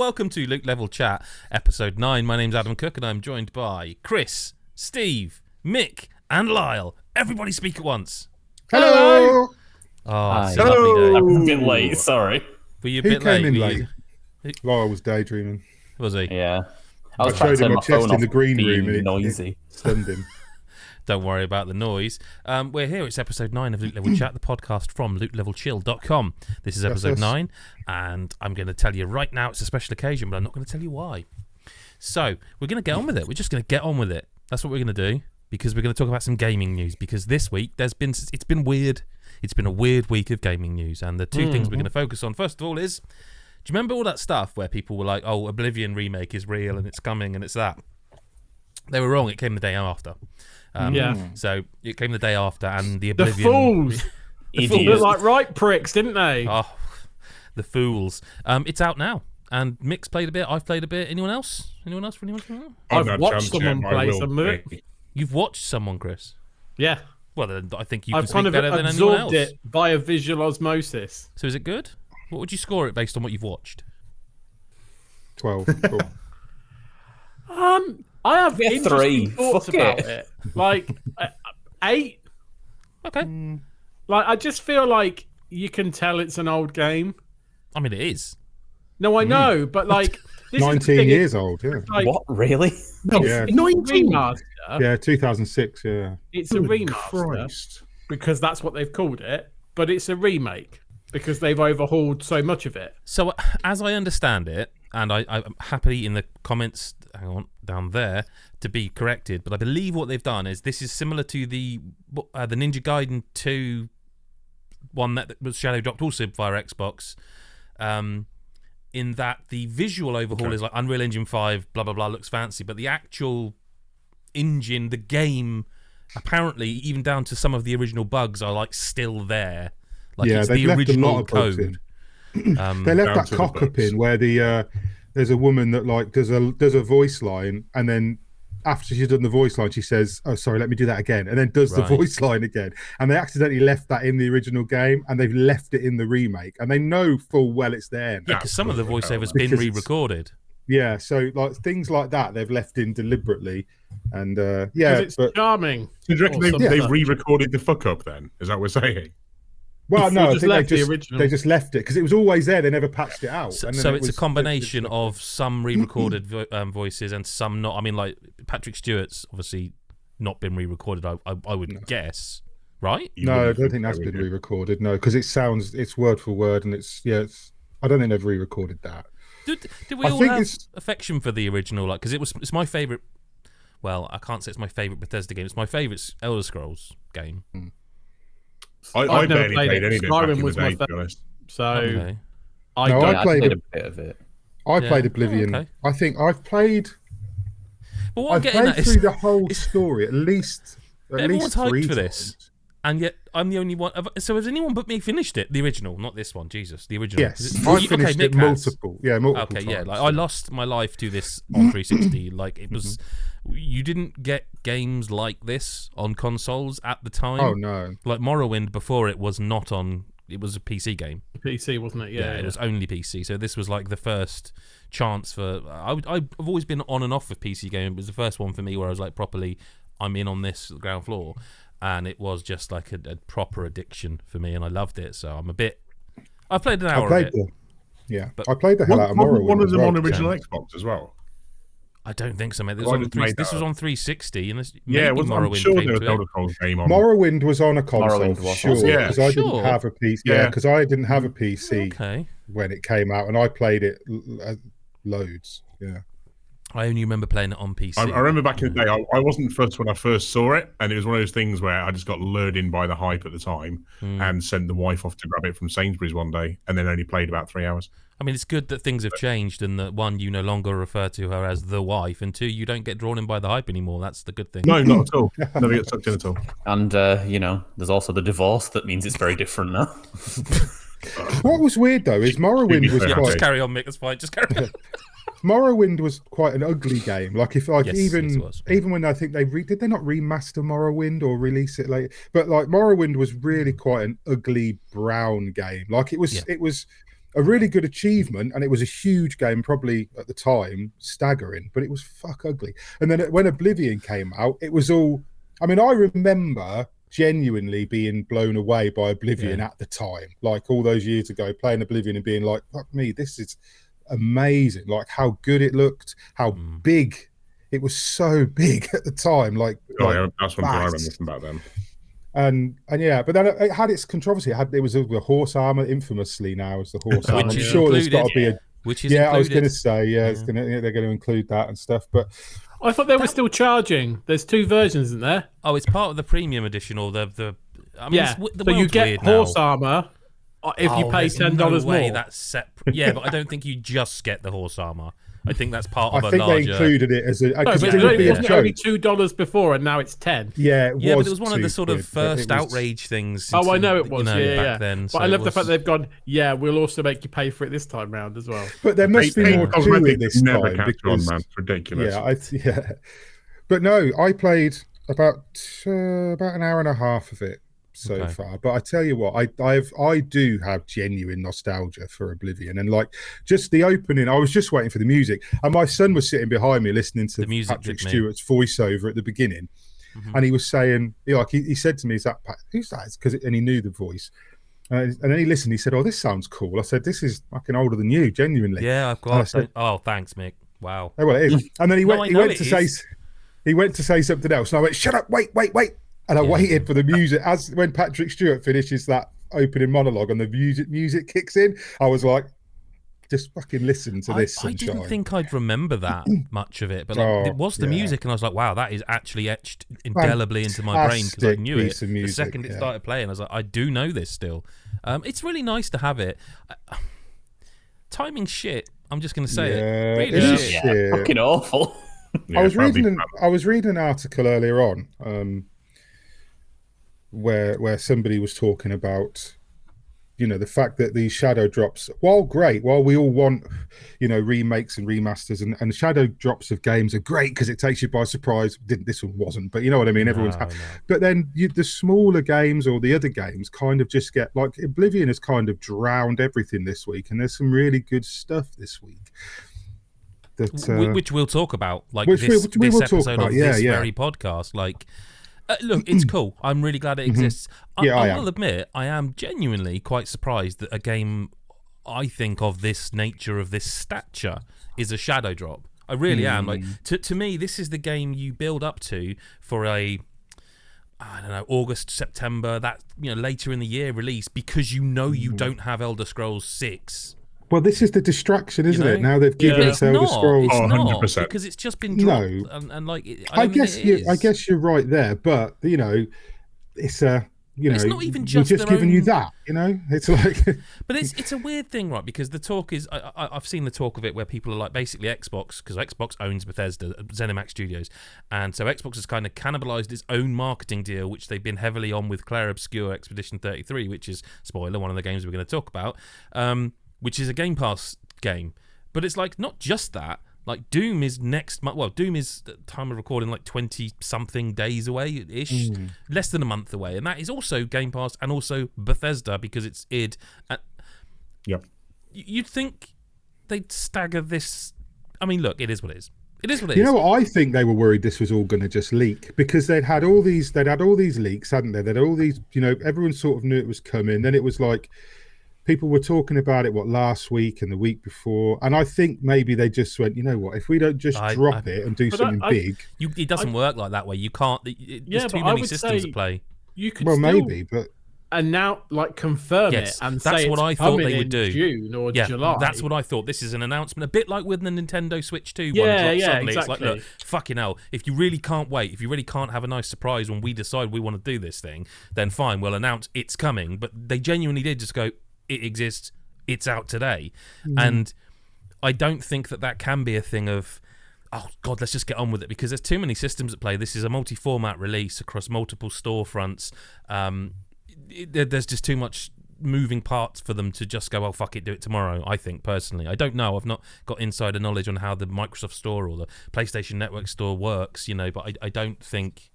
welcome to Loot Level Chat, episode 9. My name's Adam Cook, and I'm joined by Chris, Steve, Mick, and Lyle. Everybody speak at once. Hello! Oh, it's a lovely day. I'm a bit late, sorry. Were you a Who bit came late? in Were late? you... Lyle was daydreaming. Was he? Yeah. I showed him my chest in the green being room and noisy. it stunned him. Don't worry about the noise. We're here. It's episode 9 of Loot Level Chat, the podcast from lootlevelchill.com. This is episode 9, and I'm going to tell you right now it's a special occasion, but I'm not going to tell you why. So, we're going to get on with it. We're just going to get on with it. That's what we're going to do, because we're going to talk about some gaming news, because this week it's been weird. It's been a weird week of gaming news, and the two things we're going to focus on, first of all, is, do you remember all that stuff where people were like, oh, Oblivion remake is real, and it's coming, and it's that? They were wrong. It came the day after. So it came the day after, and the Oblivion... The fools! They looked like right pricks, didn't they? Oh, the fools. It's out now, and Mick's played a bit, I've played a bit. Anyone else? I've watched someone play some of it. You've watched someone, Chris? Yeah. Well, then I think you can I've speak kind of better than anyone else. absorbed it via visual osmosis. So is it good? What would you score it based on what you've watched? 12. Cool. I have Yeah, interesting 3. thoughts Fuck about it. it. Like, 8. Okay. Like, I just feel like you can tell it's an old game. I mean, it is. No, I know, but like... This 19 years old, yeah. Like, What, really? No, Yeah. it's a remaster. Yeah, 2006, yeah. It's a remaster because that's what they've called it, but it's a remake because they've overhauled so much of it. So, as I understand it, and I'm happy in the comments down there to be corrected, but I believe what they've done is this is similar to the Ninja Gaiden 2 one that was shadow dropped also via Xbox, in that the visual overhaul is like Unreal Engine 5, blah, blah, blah, looks fancy, but the actual engine, the game, apparently, even down to some of the original bugs are like still there. Like it's the original code. They left that cock-up in where there's a woman that like does a voice line, and then after she's done the voice line, she says, "Oh, sorry, let me do that again," and then does the voice line again. And they accidentally left that in the original game, and they've left it in the remake, and they know full well it's there. Yeah, because some of the voiceover's been re-recorded. Yeah, so like things like that they've left in deliberately, and it's charming. So do you reckon they re-recorded the fuck up then? Is that what we're saying? Well, no, I think they just left it because it was always there. They never patched it out. So it's a combination of some re-recorded voices and some not. I mean, like Patrick Stewart's obviously not been re-recorded. I would guess, right? No, I don't think that's been re-recorded. No, because it's word for word, and I don't think they've re-recorded that. Did we all have affection for the original? Like, because it's my favorite. Well, I can't say it's my favorite Bethesda game. It's my favorite Elder Scrolls game. I barely played any of it back in the day, to be honest. So I played a bit of it. I played Oblivion. Okay. I think I've played. But what I'm getting played at through is the whole story at least everyone's hyped 3 for times. this, and yet I'm the only one. So has anyone but me finished it? The original, not this one. Jesus, the original. Yes, I finished it multiple. Yeah, multiple times. Yeah. Like I lost my life to this on 360. Like it was. You didn't get games like this on consoles at the time. Oh no! Like Morrowind before it was not on. It was a PC game. PC, wasn't it? Yeah, it was only PC. So this was like the first chance for. I've always been on and off with PC game. It was the first one for me where I was like properly, I'm in on this ground floor, and it was just like a proper addiction for me, and I loved it. So I'm a bit. I played an hour of it. But I played the hell out of Morrowind. One of them on original Xbox as well. I don't think so, mate. This was on 360, and I'm sure there was Elder Scrolls game on. Morrowind was on a console, sure, because I didn't have a PC. Yeah, because I didn't have a PC when it came out, and I played it loads. Yeah, I only remember playing it on PC. I remember back in the day, I wasn't first when I first saw it, and it was one of those things where I just got lured in by the hype at the time and sent the wife off to grab it from Sainsbury's one day, and then only played about 3 hours. I mean, it's good that things have changed and that, one, you no longer refer to her as the wife, and two, you don't get drawn in by the hype anymore. That's the good thing. No, not at all. Never get sucked in at all. And, there's also the divorce that means it's very different now. What was weird, though, is Morrowind was quite... Just carry on, Mick. That's fine. Just carry on. Morrowind was quite an ugly game. Like even when I think did they not remaster Morrowind or release it later? But like Morrowind was really quite an ugly brown game. Like it was a really good achievement, and it was a huge game, probably at the time staggering, but it was fuck ugly. And then when Oblivion came out, it was all. I mean, I remember genuinely being blown away by Oblivion at the time, like all those years ago, playing Oblivion and being like, fuck me, this is amazing. Like how good it looked, how big it was, so big at the time. Like that's one thing I remember about them. And yeah, but then it had its controversy. It was the horse armor, infamously now as the horse armor. I'm sure there's got to be a. Which is I was going to say, they're going to include that and stuff. But I thought they were still charging. There's 2 versions, isn't there? Oh, it's part of the premium edition or the. I mean, so you get horse armor if you pay $10 more. That's separate. Yeah, but I don't think you just get the horse armor. I think that's part of I a think larger. they included it as a. No, but it was only $2 before, and now it's 10. Yeah, but it was one of the sort of first outrage things. Oh, I know it was. Back then. But I love the fact they've gone. Yeah, we'll also make you pay for it this time round as well. But there must be more to it this time because man, it's ridiculous. Yeah. But no, I played about an hour and a half of it so far. But I tell you what, I do have genuine nostalgia for Oblivion, and like just the opening. I was just waiting for the music, and my son was sitting behind me listening to Patrick Stewart's voiceover at the beginning, and he was saying, he said to me, "Is that who's that?" And he knew the voice. And then he listened. He said, "Oh, this sounds cool." I said, "This is fucking older than you, genuinely." Yeah, I've got. Oh, thanks, Mick. Wow. Oh, well, it is. And then he went to say something else, and I went, "Shut up! Wait!" And I waited for the music. As when Patrick Stewart finishes that opening monologue and the music kicks in, I was like, "Just fucking listen to this." I didn't think I'd remember that much of it, but it was the music, and I was like, "Wow, that is actually etched indelibly into my brain," because I knew it the second it started playing. I was like, "I do know this still." It's really nice to have it. Timing shit. I'm just going to say it. Really shit. Fucking awful. I was reading an article earlier on where somebody was talking about, the fact that these shadow drops, while we all want, remakes and remasters, and shadow drops of games are great because it takes you by surprise. This one wasn't, but you know what I mean? Everyone's But then the smaller games or the other games kind of just get, like, Oblivion has kind of drowned everything this week, and there's some really good stuff this week. Which we'll talk about, like this episode of this very podcast. Like, look, it's cool. I'm really glad it exists. I will admit, I am genuinely quite surprised that a game I think of this nature, of this stature, is a shadow drop. I really am. Like, to me, this is the game you build up to for a, I don't know, August, September, that later in the year release, because you don't have Elder Scrolls 6. Well, this is the distraction, isn't it? Now they've given us Elder Scrolls. It's not, because it's just been dropped. And like, I guess you're right there, but it's a. It's not even just giving you that. It's like. But it's a weird thing, right? Because the talk is, I've seen the talk of it where people are like, basically Xbox, because Xbox owns Bethesda, ZeniMax Studios, and so Xbox has kind of cannibalized its own marketing deal, which they've been heavily on with Clair Obscur Expedition 33, which is, spoiler, one of the games we're going to talk about. Which is a Game Pass game. But it's like, not just that. Like, Doom is next month. Well, Doom is, at the time of recording, like 20-something days away-ish. Less than a month away. And that is also Game Pass and also Bethesda, because it's id. Yep. You'd think they'd stagger this. I mean, look, it is what it is. It is what it is. You know what? I think they were worried this was all going to just leak, because they'd had all these leaks, hadn't they? They'd had all these, everyone sort of knew it was coming. Then it was like, people were talking about it, last week and the week before, and I think maybe they just went, you know what, if we don't just drop it and do something big. It doesn't work like that way. You can't. There's too many systems at play. You could maybe, but. And now, confirm it and that's say what I thought they would do. June or July. That's what I thought. This is an announcement, a bit like with the Nintendo Switch 2 one. Suddenly exactly. It's like, look, fucking hell, if you really can't wait, if you really can't have a nice surprise when we decide we want to do this thing, then fine, we'll announce it's coming. But they genuinely did just go, it exists, it's out today. And I don't think that can be a thing of, oh God, let's just get on with it, because there's too many systems at play. This is a multi-format release across multiple storefronts. There's just too much moving parts for them to just go, oh fuck it, do it tomorrow. I think personally, I don't know, I've not got insider knowledge on how the Microsoft Store or the PlayStation Network Store works, but I don't think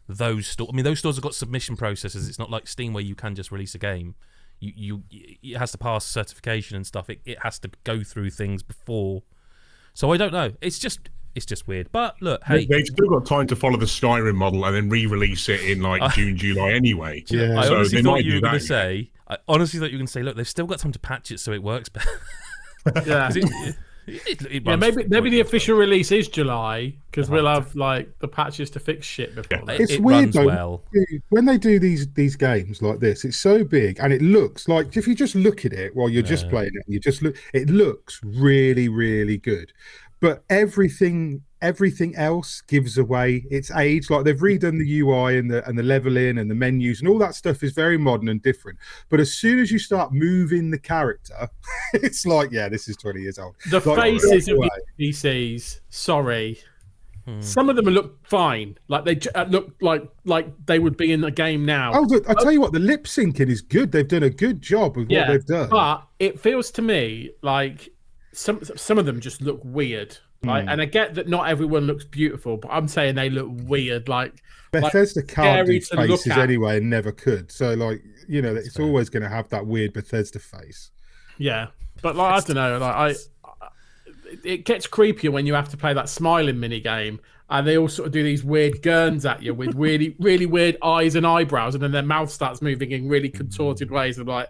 those stores have got submission processes. It's not like Steam where you can just release a game. it has to pass certification and stuff. It has to go through things before. So I don't know. It's just weird. But look, hey, they've still got time to follow the Skyrim model and then re-release it in like June, July anyway. I so honestly they thought might you do were going that to say. I honestly thought you were going to say, look, they've still got time to patch it so it works better. Yeah. Maybe the official release is July because we'll have like the patches to fix shit before. It's it weird runs though. well. When they do these games like this, it's so big and it looks like if you just look at it while you're just playing it, you just look. It looks really, really good, but everything else gives away its age. Like they've redone the UI and the leveling and the menus and all that stuff is very modern and different. But as soon as you start moving the character, it's like, yeah, this is 20 years old. The like, faces of the PCs, sorry. Some of them look fine. Like they look like they would be in the game now. Oh, look, I tell you what, the lip syncing is good. They've done a good job with what they've done. But it feels to me like some of them just look weird. Like, and I get that not everyone looks beautiful, but I'm saying they look weird. Like Bethesda can't do scary to look faces at. anyway, and never could. So, like, you know, it's always going to have that weird Bethesda face. Yeah, but like I don't know. Like it gets creepier when you have to play that smiling mini game, and they all sort of do these weird gurns at you with really, really weird eyes and eyebrows, and then their mouth starts moving in really contorted ways. I'm like,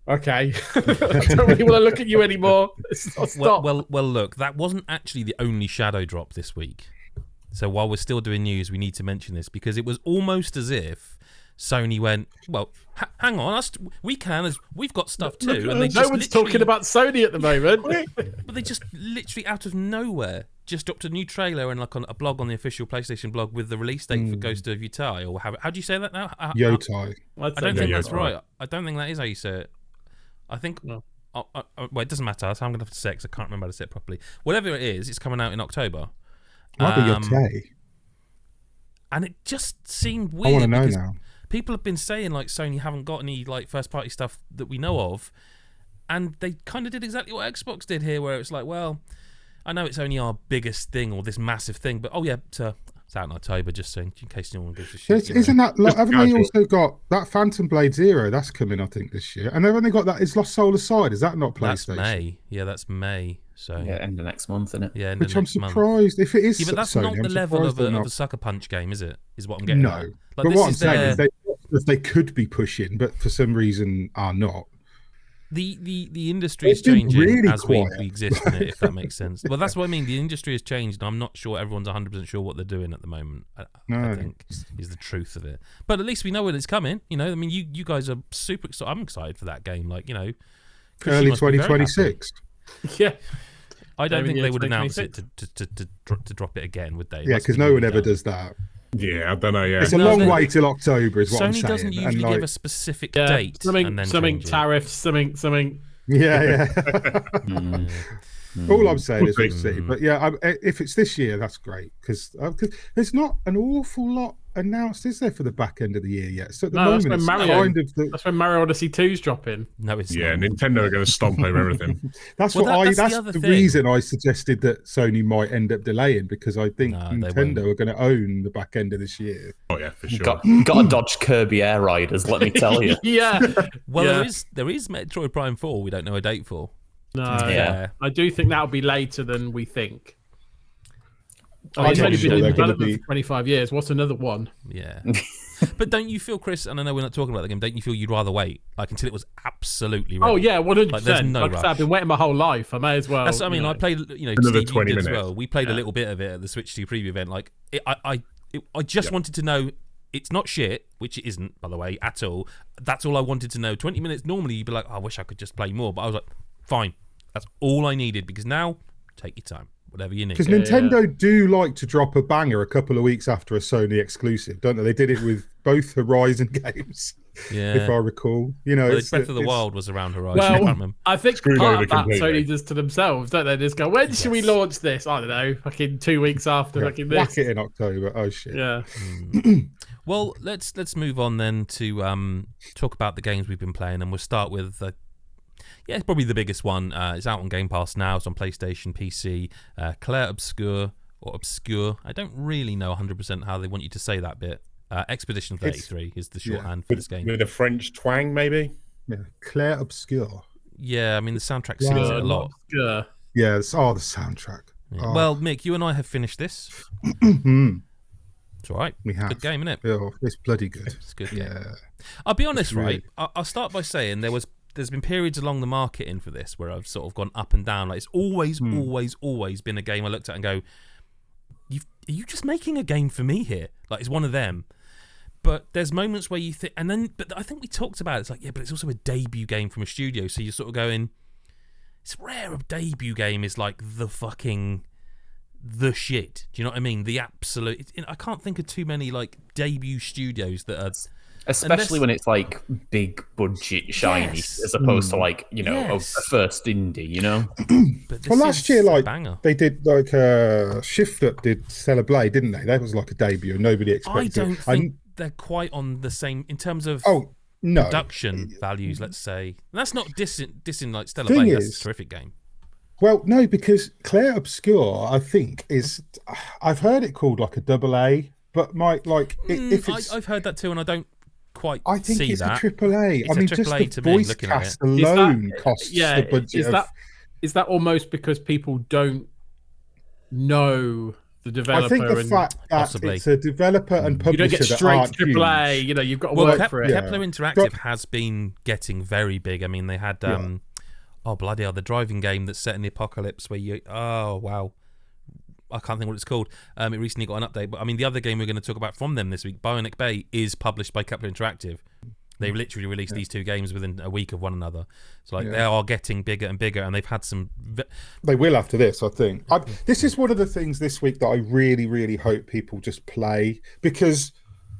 okay, I don't really want to look at you anymore. Stop. Well, look, that wasn't actually the only shadow drop this week. So while we're still doing news, we need to mention this because it was almost as if Sony went, well, hang on, we've got stuff too. And they no one's talking about Sony at the moment. But they just literally out of nowhere just dropped a new trailer and like on a blog on the official PlayStation blog with the release date for Ghost of Yotei, or how do you say that now? Yotei. I don't think that's right. I don't think that is how you say it. I think. No. Well, it doesn't matter. So I'm gonna have to say it 'cause I can't remember how to say it properly. Whatever it is, it's coming out in October. Yotei. And it just seemed weird. I want to know now. People have been saying like Sony haven't got any like first party stuff that we know of, and they kind of did exactly what Xbox did here, where it's like, well, I know it's only our biggest thing or this massive thing, but it's out in October, just saying in case no one gives a shit. Isn't that like, haven't they also got that Phantom Blade Zero? That's coming, I think, this year, and they've only got that. Is Lost Soul Aside? Is that not PlayStation? That's May. Yeah, that's May. So end of next month, isn't it? Yeah, which I'm surprised if it is. Yeah, but that's Sony, not the level of a Sucker Punch game, is it? Is what I'm getting. No, at. Like, but what I'm saying is they could be pushing, but for some reason are not. The industry is changing really as we exist in it, if that makes sense. Well, that's what I mean. The industry has changed, and I'm not sure everyone's 100% sure what they're doing at the moment. I think is the truth of it. But at least we know when it's coming. You know, I mean, you guys are super excited. I'm excited for that game. Like, you know, early 2026. Yeah. I don't think they would announce it to drop it again, would they? Yeah, because no one ever does that. Yeah, I don't know. Yeah, it's a long way till October, is what I'm saying. Sony doesn't usually give a specific date, something tariffs, something. Yeah. All I'm saying is we'll see. But yeah, if it's this year, that's great because there's not an awful lot announced, is there, for the back end of the year yet? So at the moment, that's when Mario Odyssey 2's dropping. No, it's not. Nintendo are going to stomp over everything. That's the reason I suggested that Sony might end up delaying because I think Nintendo are going to own the back end of this year. Oh yeah, for sure. Got to dodge Kirby Air Riders, let me tell you. Yeah. Well, there is Metroid Prime 4. We don't know a date for. No, I do think that'll be later than we think. It's only been in development for 25 years. What's another one? Yeah. But don't you feel, Chris, and I know we're not talking about the game, don't you feel you'd rather wait until it was absolutely ready? Oh, yeah, 100%. Like, there's no rush. I've been waiting my whole life. I may as well. I mean, I played, another 20 minutes. As well. We played a little bit of it at the Switch 2 preview event. Like, I just wanted to know it's not shit, which it isn't, by the way, at all. That's all I wanted to know. 20 minutes, normally you'd be like, I wish I could just play more. But I was like, fine. That's all I needed because now, take your time. Whatever you need. Because Nintendo do like to drop a banger a couple of weeks after a Sony exclusive, don't they? They did it with both Horizon games, if I recall. You know, Breath of the Wild was around Horizon. Well, I think part of that Sony does to themselves, don't they? They just go, when should we launch this? I don't know, fucking 2 weeks after fucking this. Whack it in October. Oh shit. Yeah. Well, let's move on then to talk about the games we've been playing, and we'll start with. It's probably the biggest one. It's out on Game Pass now. It's on PlayStation, PC. Clair Obscur or Obscure. I don't really know 100% how they want you to say that bit. Expedition 33 is the shorthand for this game. With a French twang, maybe? Yeah, Clair Obscur. Yeah, I mean the soundtrack sings it a lot. Yeah. Yeah, the soundtrack. Yeah. Oh. Well, Mick, you and I have finished this. It's all right. We have. Good game, isn't it? Yeah, it's bloody good. It's a good game. Yeah. I'll be honest, really... right? I'll start by saying there's been periods along the marketing for this where I've sort of gone up and down. Like it's always been a game I looked at and go, are you just making a game for me here? Like it's one of them. But there's moments where you think, but I think we talked about it. It's like, yeah, but it's also a debut game from a studio, so you're sort of going, it's rare a debut game is like the shit. Do you know what I mean? The absolute. I can't think of too many like debut studios that are. Especially when it's like big budget shiny, as opposed to like a first indie, But well, last year, like banger. they did like Shift Up did Stellar Blade, didn't they? That was like a debut, and nobody expected. I don't think they're quite on the same in terms of production values. Let's say and that's not dissing like Stellar Blade. That's a terrific game. Well, no, because Clair Obscur, I think I've heard it called like a AA, but if it's I've heard that too, and I don't quite I think see it's that. a AAA. It's I mean, a just AAA the voice cast alone costs the budget. Is that almost because people don't know the developer? I think the fact that it's a developer and publisher you don't get straight to AAA. Huge. You've got to work for it. Kepler Interactive has been getting very big. I mean, they had oh bloody hell, the driving game that's set in the apocalypse where I can't think what it's called. It recently got an update, but I mean the other game we're going to talk about from them this week, Bionic Bay, is published by Kepler Interactive. They literally released these two games within a week of one another. So they are getting bigger and bigger, and they've had some. They will after this, I think. This is one of the things this week that I really, really hope people just play, because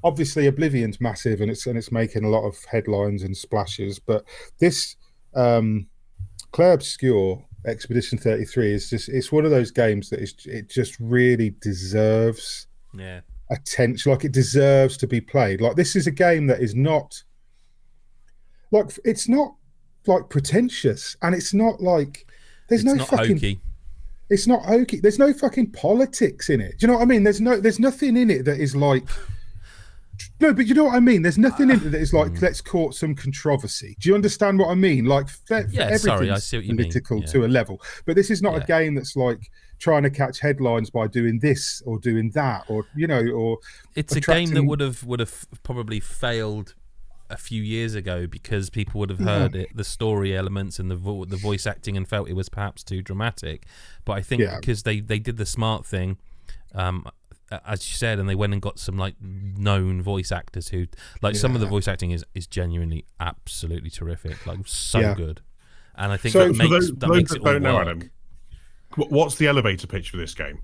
obviously Oblivion's massive and it's making a lot of headlines and splashes. But this Clair Obscur Expedition 33 is it's one of those games that it just really deserves attention. Like it deserves to be played. Like this is a game that is not. Like it's not like pretentious, and it's not like there's no fucking hokey. It's not hokey. There's no fucking politics in it. Do you know what I mean? There's nothing in it that is like no, but you know what I mean. There's nothing in it that is like let's court some controversy. Do you understand what I mean? Like everything's I see what you political mean. to a level, but this is not a game that's like trying to catch headlines by doing this or doing that, or or it's a game that would have probably failed a few years ago because people would have heard the story elements and the voice acting and felt it was perhaps too dramatic. But I think because they did the smart thing, as you said, and they went and got some like known voice actors who some of the voice acting is genuinely absolutely terrific, like so good. And I think that makes it all work. Adam, what's the elevator pitch for this game?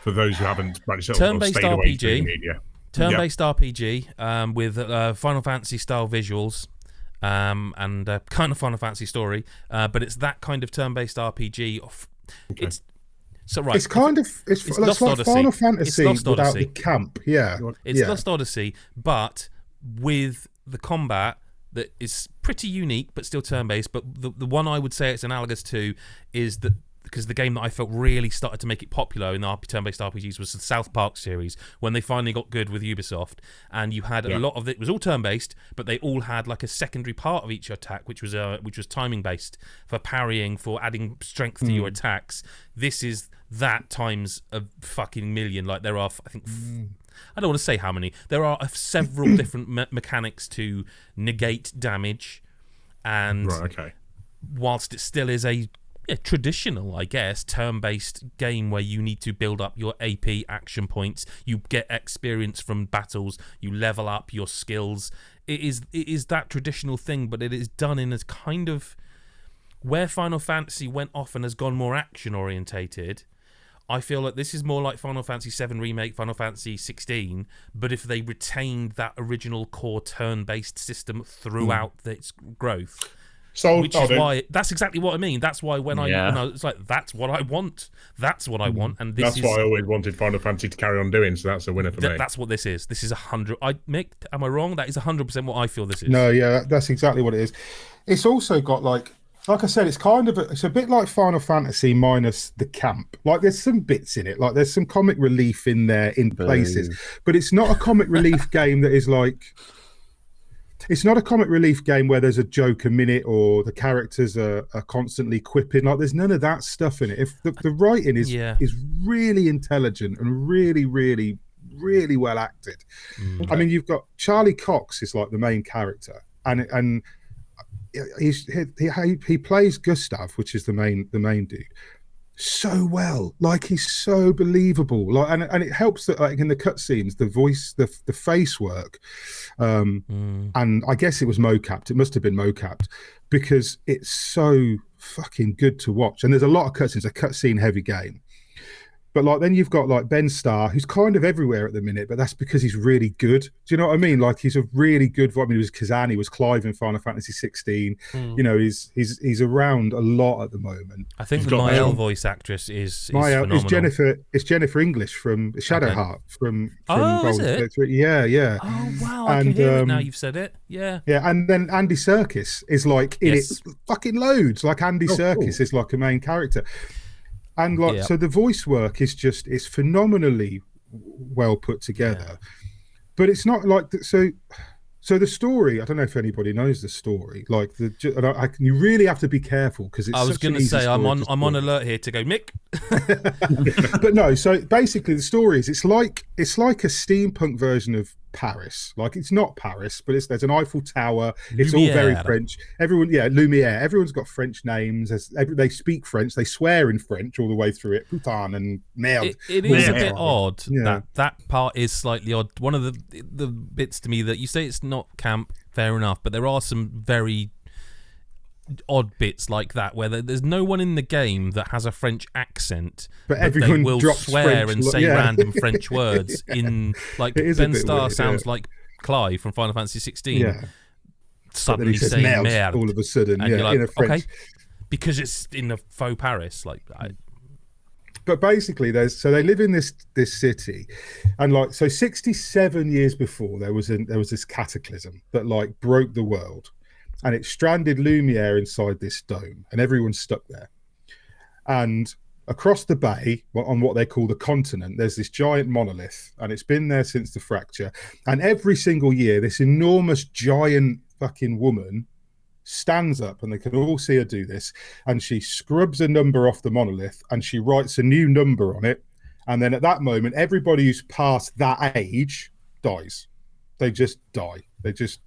For those who haven't turn-based stayed away from the RPG. media. Turn-based RPG with Final Fantasy style visuals and kind of Final Fantasy story, but it's that kind of turn-based RPG. It's kind of it's like Final Fantasy without the camp. It's Lost Odyssey, but with the combat that is pretty unique, but still turn-based. But the one I would say it's analogous to is that. Because the game that I felt really started to make it popular in the turn-based RPGs was the South Park series, when they finally got good with Ubisoft, and you had a lot of it was all turn-based, but they all had like a secondary part of each attack, which was timing-based for parrying, for adding strength to your attacks. This is that times a fucking million. Like there are, I think, I don't want to say how many. There are several different mechanics to negate damage, and whilst it still is a traditional, I guess, turn-based game where you need to build up your AP action points, you get experience from battles, you level up your skills. It is that traditional thing, but it is done in a kind of where Final Fantasy went off and has gone more action-orientated. I feel like this is more like Final Fantasy VII Remake, Final Fantasy 16, but if they retained that original core turn-based system throughout its growth. Which is why that's exactly what I mean. That's why when I was like, that's what I want. That's what I want, and that's what I always wanted Final Fantasy to carry on doing. So that's a winner for me. That's what this is. This is 100. Mick, am I wrong? That is 100% what I feel this is. No, that's exactly what it is. It's also got like I said, it's a bit like Final Fantasy minus the camp. Like there's some bits in it, like there's some comic relief in there in places, but it's not a comic relief game that is like. it's not a comic relief game where there's a joke a minute or the characters are constantly quipping. Like there's none of that stuff in it. If the writing is really intelligent and really, really, really well acted. I mean, you've got Charlie Cox is like the main character, and he plays Gustav, which is the main dude, so well. Like he's so believable. Like and it helps that like in the cutscenes, the voice, the face work, and I guess it was mocapped. It must have been mocapped because it's so fucking good to watch. And there's a lot of cutscenes. It's a cutscene heavy game. But like then you've got like Ben Starr, who's kind of everywhere at the minute, but that's because he's really good. Do you know what I mean? Like he's a really good. I mean, he was Kazan, he was Clive in Final Fantasy 16. You know, he's around a lot at the moment. I think the Lyle voice actress is phenomenal. It's Jennifer English from Shadowheart from is it? Yeah. Oh wow, I can hear it now you've said it. Yeah. Yeah, and then Andy Serkis is like in it fucking loads. Like Andy Serkis is like a main character. And like so the voice work is just it's phenomenally well put together. But it's not like so the story, I don't know if anybody knows the story. Like you really have to be careful because it's I was going to say I'm on alert here to go Mick. But no, so basically the story is it's like a steampunk version of Paris. Like it's not Paris, but there's an Eiffel Tower. It's all very French. Everyone, Lumiere. Everyone's got French names. They speak French. They swear in French all the way through it. Putain and merde. It is a bit odd. That part is slightly odd. One of the bits to me that you say it's not camp, fair enough, but there are some very odd bits like that where there's no one in the game that has a French accent, but everyone they will swear French, and say random French words in like Ben Starr sounds like Clive from Final Fantasy 16 suddenly saying merde all of a sudden and you're like, in a French okay, because it's in a faux Paris but basically they live in this city, and like so 67 years before there was this cataclysm that like broke the world. And it stranded Lumiere inside this dome, and everyone's stuck there. And across the bay, on what they call the continent, there's this giant monolith, and it's been there since the fracture. And every single year, this enormous giant fucking woman stands up, and they can all see her do this, and she scrubs a number off the monolith, and she writes a new number on it. And then at that moment, everybody who's past that age dies. They just die. They just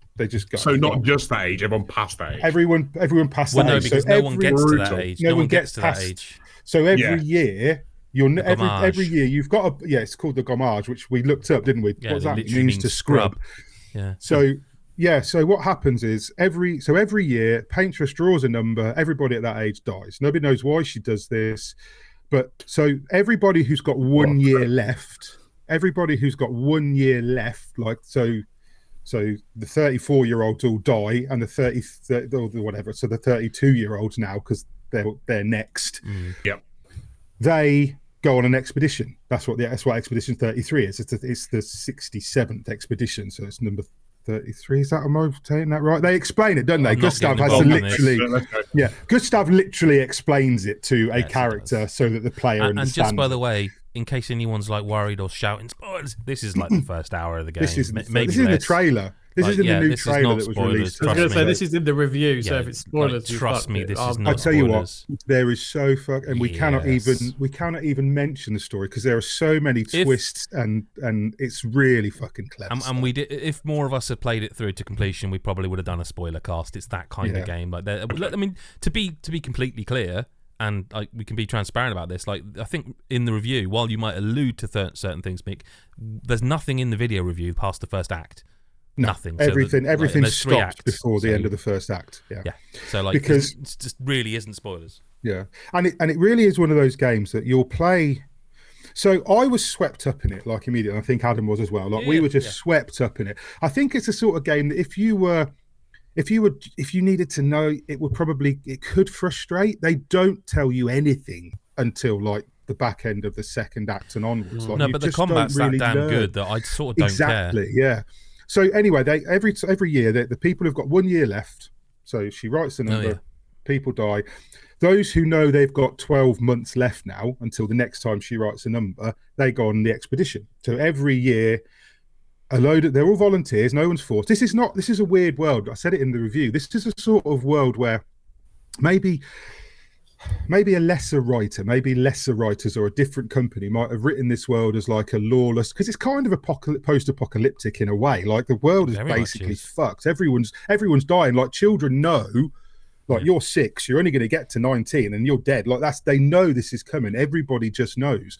go. So not just that age, everyone past that age. Everyone past that age. No, because no one gets to that age. No one gets to that age. So every year, every year you've got it's called the gommage, which we looked up, didn't we? Yeah, what does that mean? It means to scrub. Yeah. So what happens is every year, Paintress draws a number. Everybody at that age dies. Nobody knows why she does this, but so everybody who's got 1 year left, like so the 34-year-olds all die, and the 30 or whatever. So the 32-year-olds now, because they're next. They go on an expedition. That's what Expedition 33 is. It's the 67th expedition. So it's number 33. Is that am I saying that right? They explain it, don't they? Gustav has to literally, Gustav literally explains it to a character so that the player understands. And just by the way, in case anyone's like worried or shouting spoilers, this is like the first hour of the game. This is in the trailer. This is in the new trailer that was released. I was going to say this is in the review, so if it's spoilers, trust me, this is not. I tell spoilers. you what, there is so and we cannot even mention the story because there are so many twists and it's really fucking clever. And we did. If more of us had played it through to completion, we probably would have done a spoiler cast. It's that kind of game. Like, I mean, to be completely clear. And we can be transparent about this. Like, I think in the review, while you might allude to certain things, Mick, there's nothing in the video review past the first act. No, nothing. Everything stopped before the end of the first act. Yeah. So like, because it just really isn't spoilers. Yeah, and it really is one of those games that you'll play. So I was swept up in it like immediately. I think Adam was as well. Like we were just swept up in it. I think it's a sort of game that if you needed to know, it could frustrate. They don't tell you anything until like the back end of the second act and onwards. Like, no, but the combat's that damn good that I sort of don't care. Exactly, yeah. So anyway, every year the people who've got 1 year left. So she writes the number, people die. Those who know they've got 12 months left now until the next time she writes a number, they go on the expedition. So every year they're all volunteers. No one's forced. This is a weird world. I said it in the review. This is a sort of world where maybe a lesser writers or a different company might have written this world as like a lawless, because it's kind of post-apocalyptic in a way. Like the world is basically fucked. Everyone's dying. Like children know, like you're 6, you're only going to get to 19 and you're dead. Like they know this is coming. Everybody just knows.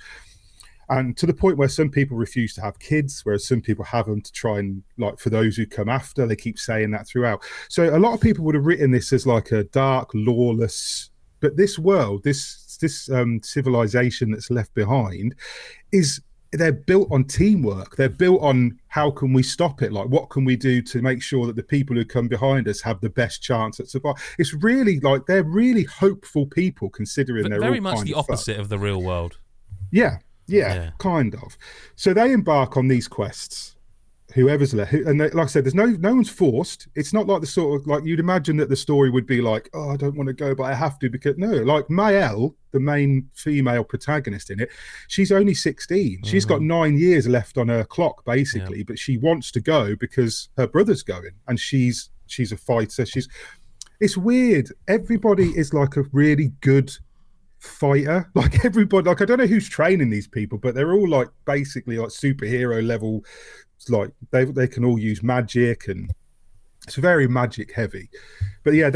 And to the point where some people refuse to have kids, whereas some people have them to try and, like, for those who come after, they keep saying that throughout. So a lot of people would have written this as like a dark, lawless, but this world, this civilization that's left behind they're built on teamwork. They're built on how can we stop it? Like, what can we do to make sure that the people who come behind us have the best chance at survival? It's really like, they're really hopeful people considering they're very all much kind the of opposite fucked. of the real world. Yeah, kind of. So they embark on these quests. Whoever's left, and like I said, there's no one's forced. It's not like the sort of, like, you'd imagine that the story would be like, oh, I don't want to go, but I have to, because no, like Mael, the main female protagonist in it, she's only 16. She's got 9 years left on her clock, basically, but she wants to go because her brother's going, and she's a fighter. It's weird. Everybody is like a really good fighter. Like everybody, like I don't know who's training these people, but they're all like basically like superhero level. It's like they can all use magic, and it's very magic heavy. But yeah,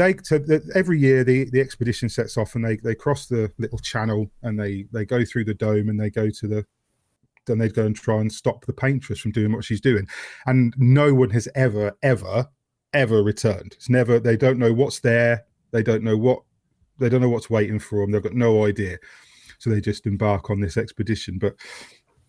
every year the expedition sets off and they cross the little channel and they go through the dome and they go and try and stop the paintress from doing what she's doing. And no one has ever returned. It's never. They don't know what's there. They don't know what's waiting for them. They've got no idea. So they just embark on this expedition. But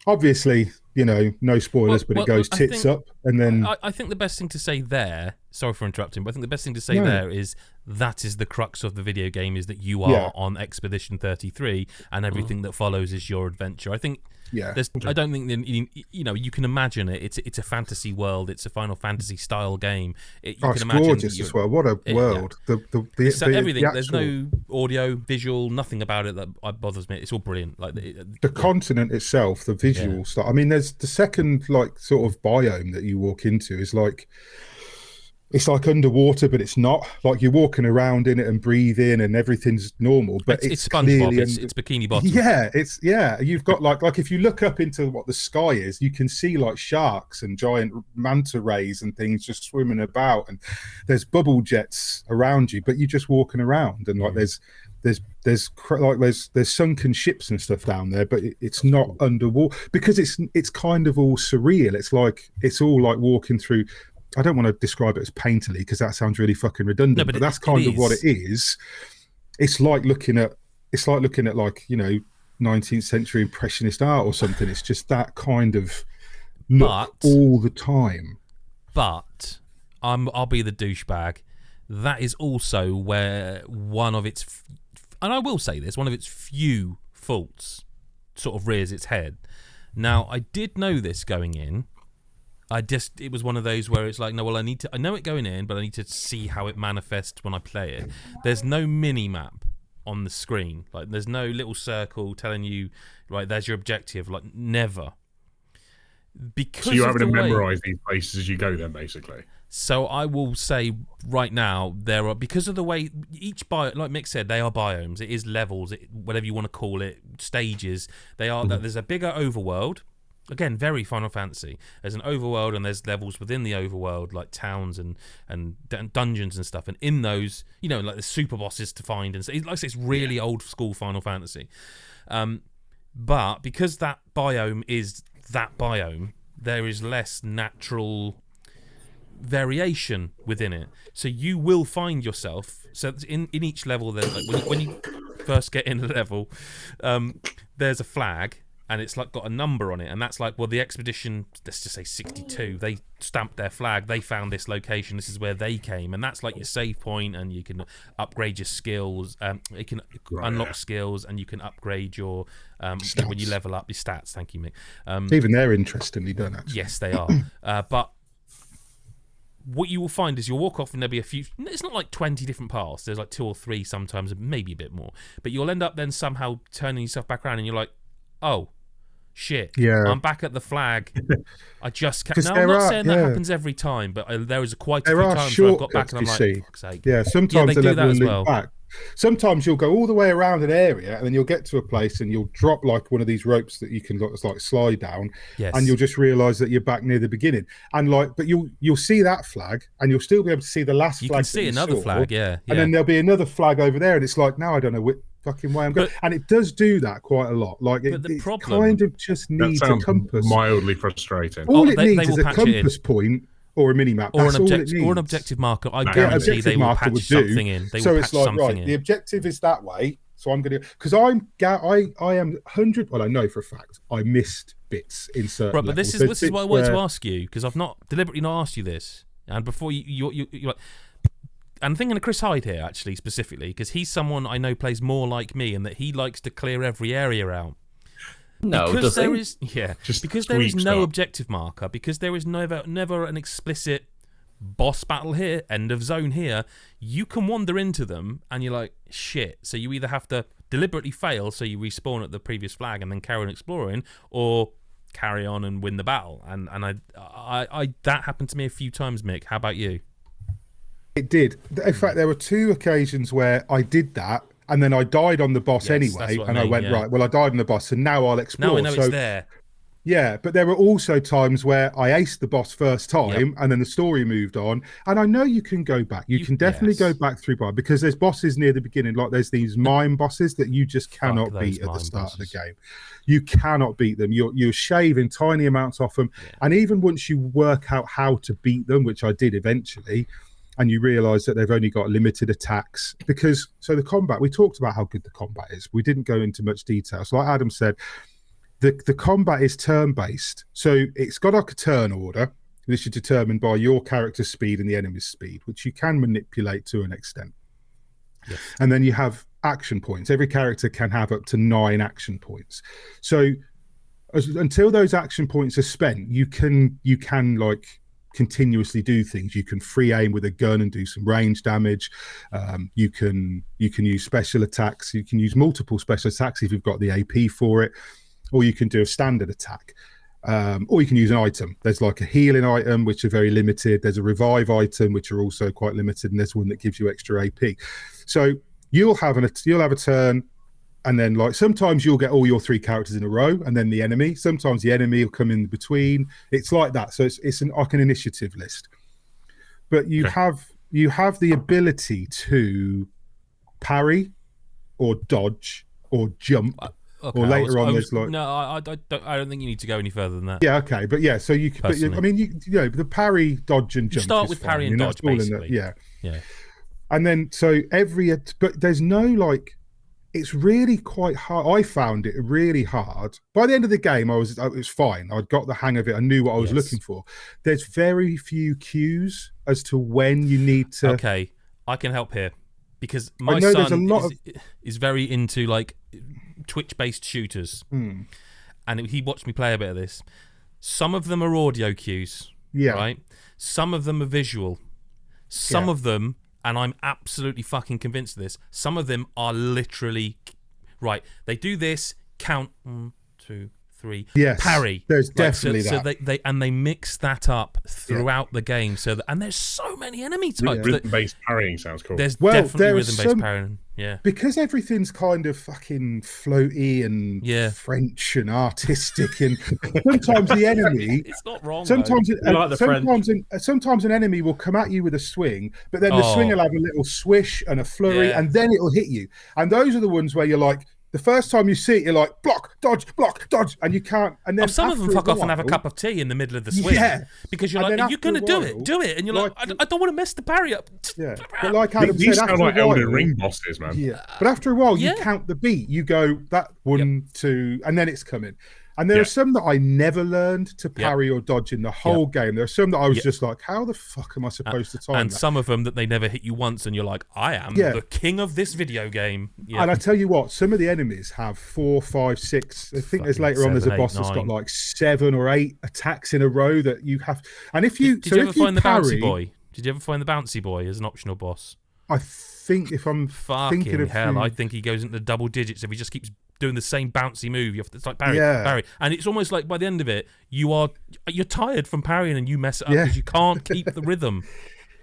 obviously, you know, no spoilers, but it goes tits up. And then I think the best thing to say there, sorry for interrupting, but I think the best thing to say there is that is the crux of the video game, is that you are on Expedition 33 and everything that follows is your adventure. I think I don't think that, you know, you can imagine it. It's a fantasy world. It's a Final Fantasy style game. You can it's imagine gorgeous as well. What a world! Everything. There's no audio, visual, nothing about it that bothers me. It's all brilliant. Like the continent itself, the visual stuff. I mean, there's the second like sort of biome that you walk into is like. It's like underwater, but it's not. Like you're walking around in it and breathing and everything's normal, but it's SpongeBob. It's Bikini Bottom. Yeah, You've got like if you look up into what the sky is, you can see like sharks and giant manta rays and things just swimming about, and there's bubble jets around you, but you're just walking around, and like there's sunken ships and stuff down there, but it's not underwater because it's kind of all surreal. It's like it's all like walking through. I don't want to describe it as painterly because that sounds really fucking redundant, but that's kind of what it is. It's like looking at like, you know, 19th century impressionist art or something. It's just that kind of look all the time. But I'll be the douchebag. That is also where one of its, and I will say this, one of its few faults sort of rears its head. Now, I did know this going in. It was one of those where it's like, no, well, I know it going in, but I need to see how it manifests when I play it. There's no mini map on the screen. Like, there's no little circle telling you, right, there's your objective. Like, never. Because so you're having to memorize these places as you go then, basically. So I will say right now, there are, because of the way each like Mick said, they are biomes. It is levels, whatever you want to call it, stages. They are. There's a bigger overworld. Again, very Final Fantasy. There's an overworld and there's levels within the overworld, like towns and dungeons and stuff. And in those, you know, like the super bosses to find. And so, like I say, it's really old school Final Fantasy. But because that biome is that biome, there is less natural variation within it. So you will find yourself. So in each level, there's like when you first get in a level, there's a flag. And it's like got a number on it, and that's like, well, the expedition, let's just say 62, they stamped their flag, they found this location, this is where they came, and that's like your save point, and you can upgrade your skills, you can unlock skills, and you can upgrade your when you level up your stats. Thank you, Mick. Even they're interestingly done, actually. Yes, they are. But what you will find is you'll walk off and there'll be a few, it's not like 20 different paths, there's like 2 or 3 sometimes, maybe a bit more, but you'll end up then somehow turning yourself back around and you're like, oh, shit, Yeah. I'm back at the flag. I just can't. 'Cause No, there I'm not are- saying that yeah. happens every time, but there was quite a There few are times where I've got back shortcuts, and I'm you like, see. fuck's sake. Yeah, sometimes they the do level that will as loop well. back. Sometimes you'll go all the way around an area and then you'll get to a place and you'll drop like one of these ropes that you can like slide down, Yes. and you'll just realise that you're back near the beginning. And like, but you'll see that flag and you'll still be able to see the last You flag. can see another flag, yeah. And then there'll be another flag over there, and it's like, now I don't know which fucking way I'm going. And it does do that quite a lot. Like it kind of just That needs a sounds compass. mildly frustrating. All it they needs is will a patch it in. compass point or a mini map. or That's an, all it needs. or an objective marker. I Yeah, guarantee objective they will marker patch would do. something in. They So will it's patch like, something right, in. the objective is that way. So I'm going to, because I am 100. Well, I know for a fact I missed bits in certain. Right, but this levels. is what I wanted to ask you, because I've not deliberately not asked you this, and before you're like, I'm thinking of Chris Hyde here actually specifically, because he's someone I know plays more like me, and that he likes to clear every area out. No, because does there he? is Just because there is sweeps no up. objective marker, because there is never an explicit boss battle here, end of zone here. You can wander into them and you're like, shit. So you either have to deliberately fail, so you respawn at the previous flag and then carry on exploring, or carry on and win the battle. And I that happened to me a few times, Mick. How about you? It did. In fact, there were 2 occasions where I did that, and then I died on the boss Yes, anyway, that's what I and I mean, went, yeah. right, well, I died on the boss, so now I'll explore. Now I know so, it's there. yeah, but there were also times where I aced the boss first time, and then the story moved on. And I know you can go back. You can definitely go back through by, because there's bosses near the beginning, like there's these mime bosses that you just cannot beat at the start of the game. You cannot beat them. You're shaving tiny amounts off them, and even once you work out how to beat them, which I did eventually, and you realise that they've only got limited attacks, because so the combat, we talked about how good the combat is. We didn't go into much detail. So like Adam said, the combat is turn-based. So it's got like a turn order. This is determined by your character's speed and the enemy's speed, which you can manipulate to an extent. Yes. And then you have action points. Every character can have up to 9 action points. So until those action points are spent, you can like continuously do things. You can free aim with a gun and do some range damage. You can use special attacks. You can use multiple special attacks if you've got the AP for it, or you can do a standard attack, or you can use an item. There's like a healing item, which are very limited. There's a revive item, which are also quite limited, and there's one that gives you extra AP. So you'll have a turn, and then like sometimes you'll get all your 3 characters in a row, and then the enemy. Sometimes the enemy will come in between. It's like that. So it's like an initiative list. But you have the ability to parry, or dodge, or jump. Okay, or later on, there's like I don't think you need to go any further than that. Yeah, okay, but yeah, so you could. But, I mean, you know, the parry, dodge, and jump. You start is with fine. parry and dodge, that's all basically. yeah. And then so but there's no like, it's really quite hard. I found it really hard. By the end of the game, it was fine. I'd got the hang of it. I knew what I was looking for. There's very few cues as to when you need to. Okay, I can help here, because my son is very into like Twitch-based shooters, and he watched me play a bit of this. Some of them are audio cues, right? Some of them are visual. Some of them, and I'm absolutely fucking convinced of this, some of them are literally right. They do this, count 1, 2, 3, parry. There's definitely that. So they mix that up throughout the game. So and there's so many enemy types. Rhythm-based parrying sounds cool. There's definitely rhythm-based parrying. Yeah, because everything's kind of fucking floaty and French and artistic, and sometimes the enemy. It's not wrong. Sometimes like sometimes an enemy will come at you with a swing, but then the swing will have a little swish and a flurry, and then it'll hit you. And those are the ones where you're like, the first time you see it, you're like, block, dodge, and you can't. And then some of them fuck off and have a cup of tea in the middle of the swing. Yeah, because you're like, you're going to do it, and you're like, I don't want to mess the parry up. Yeah, but like Adam These said, sound like Elden Ring bosses, man. Yeah, but after a while, you count the beat. You go that 1, 2, and then it's coming. And there are some that I never learned to parry or dodge in the whole game. There are some that I was just like, how the fuck am I supposed to time and that? some of them that they never hit you once, and you're like, I am the king of this video game. And I tell you what, some of the enemies have 4, 5, 6. I think there's later on, there's a boss that's got like 7 or 8 attacks in a row that you have. And if you did you ever find the bouncy boy? Did you ever find the bouncy boy as an optional boss? I think if I'm thinking of hell, I think he goes into the double digits if he just keeps doing the same bouncy move. It's like parry, and it's almost like by the end of it, you're tired from parrying and you mess it up because you can't keep the rhythm.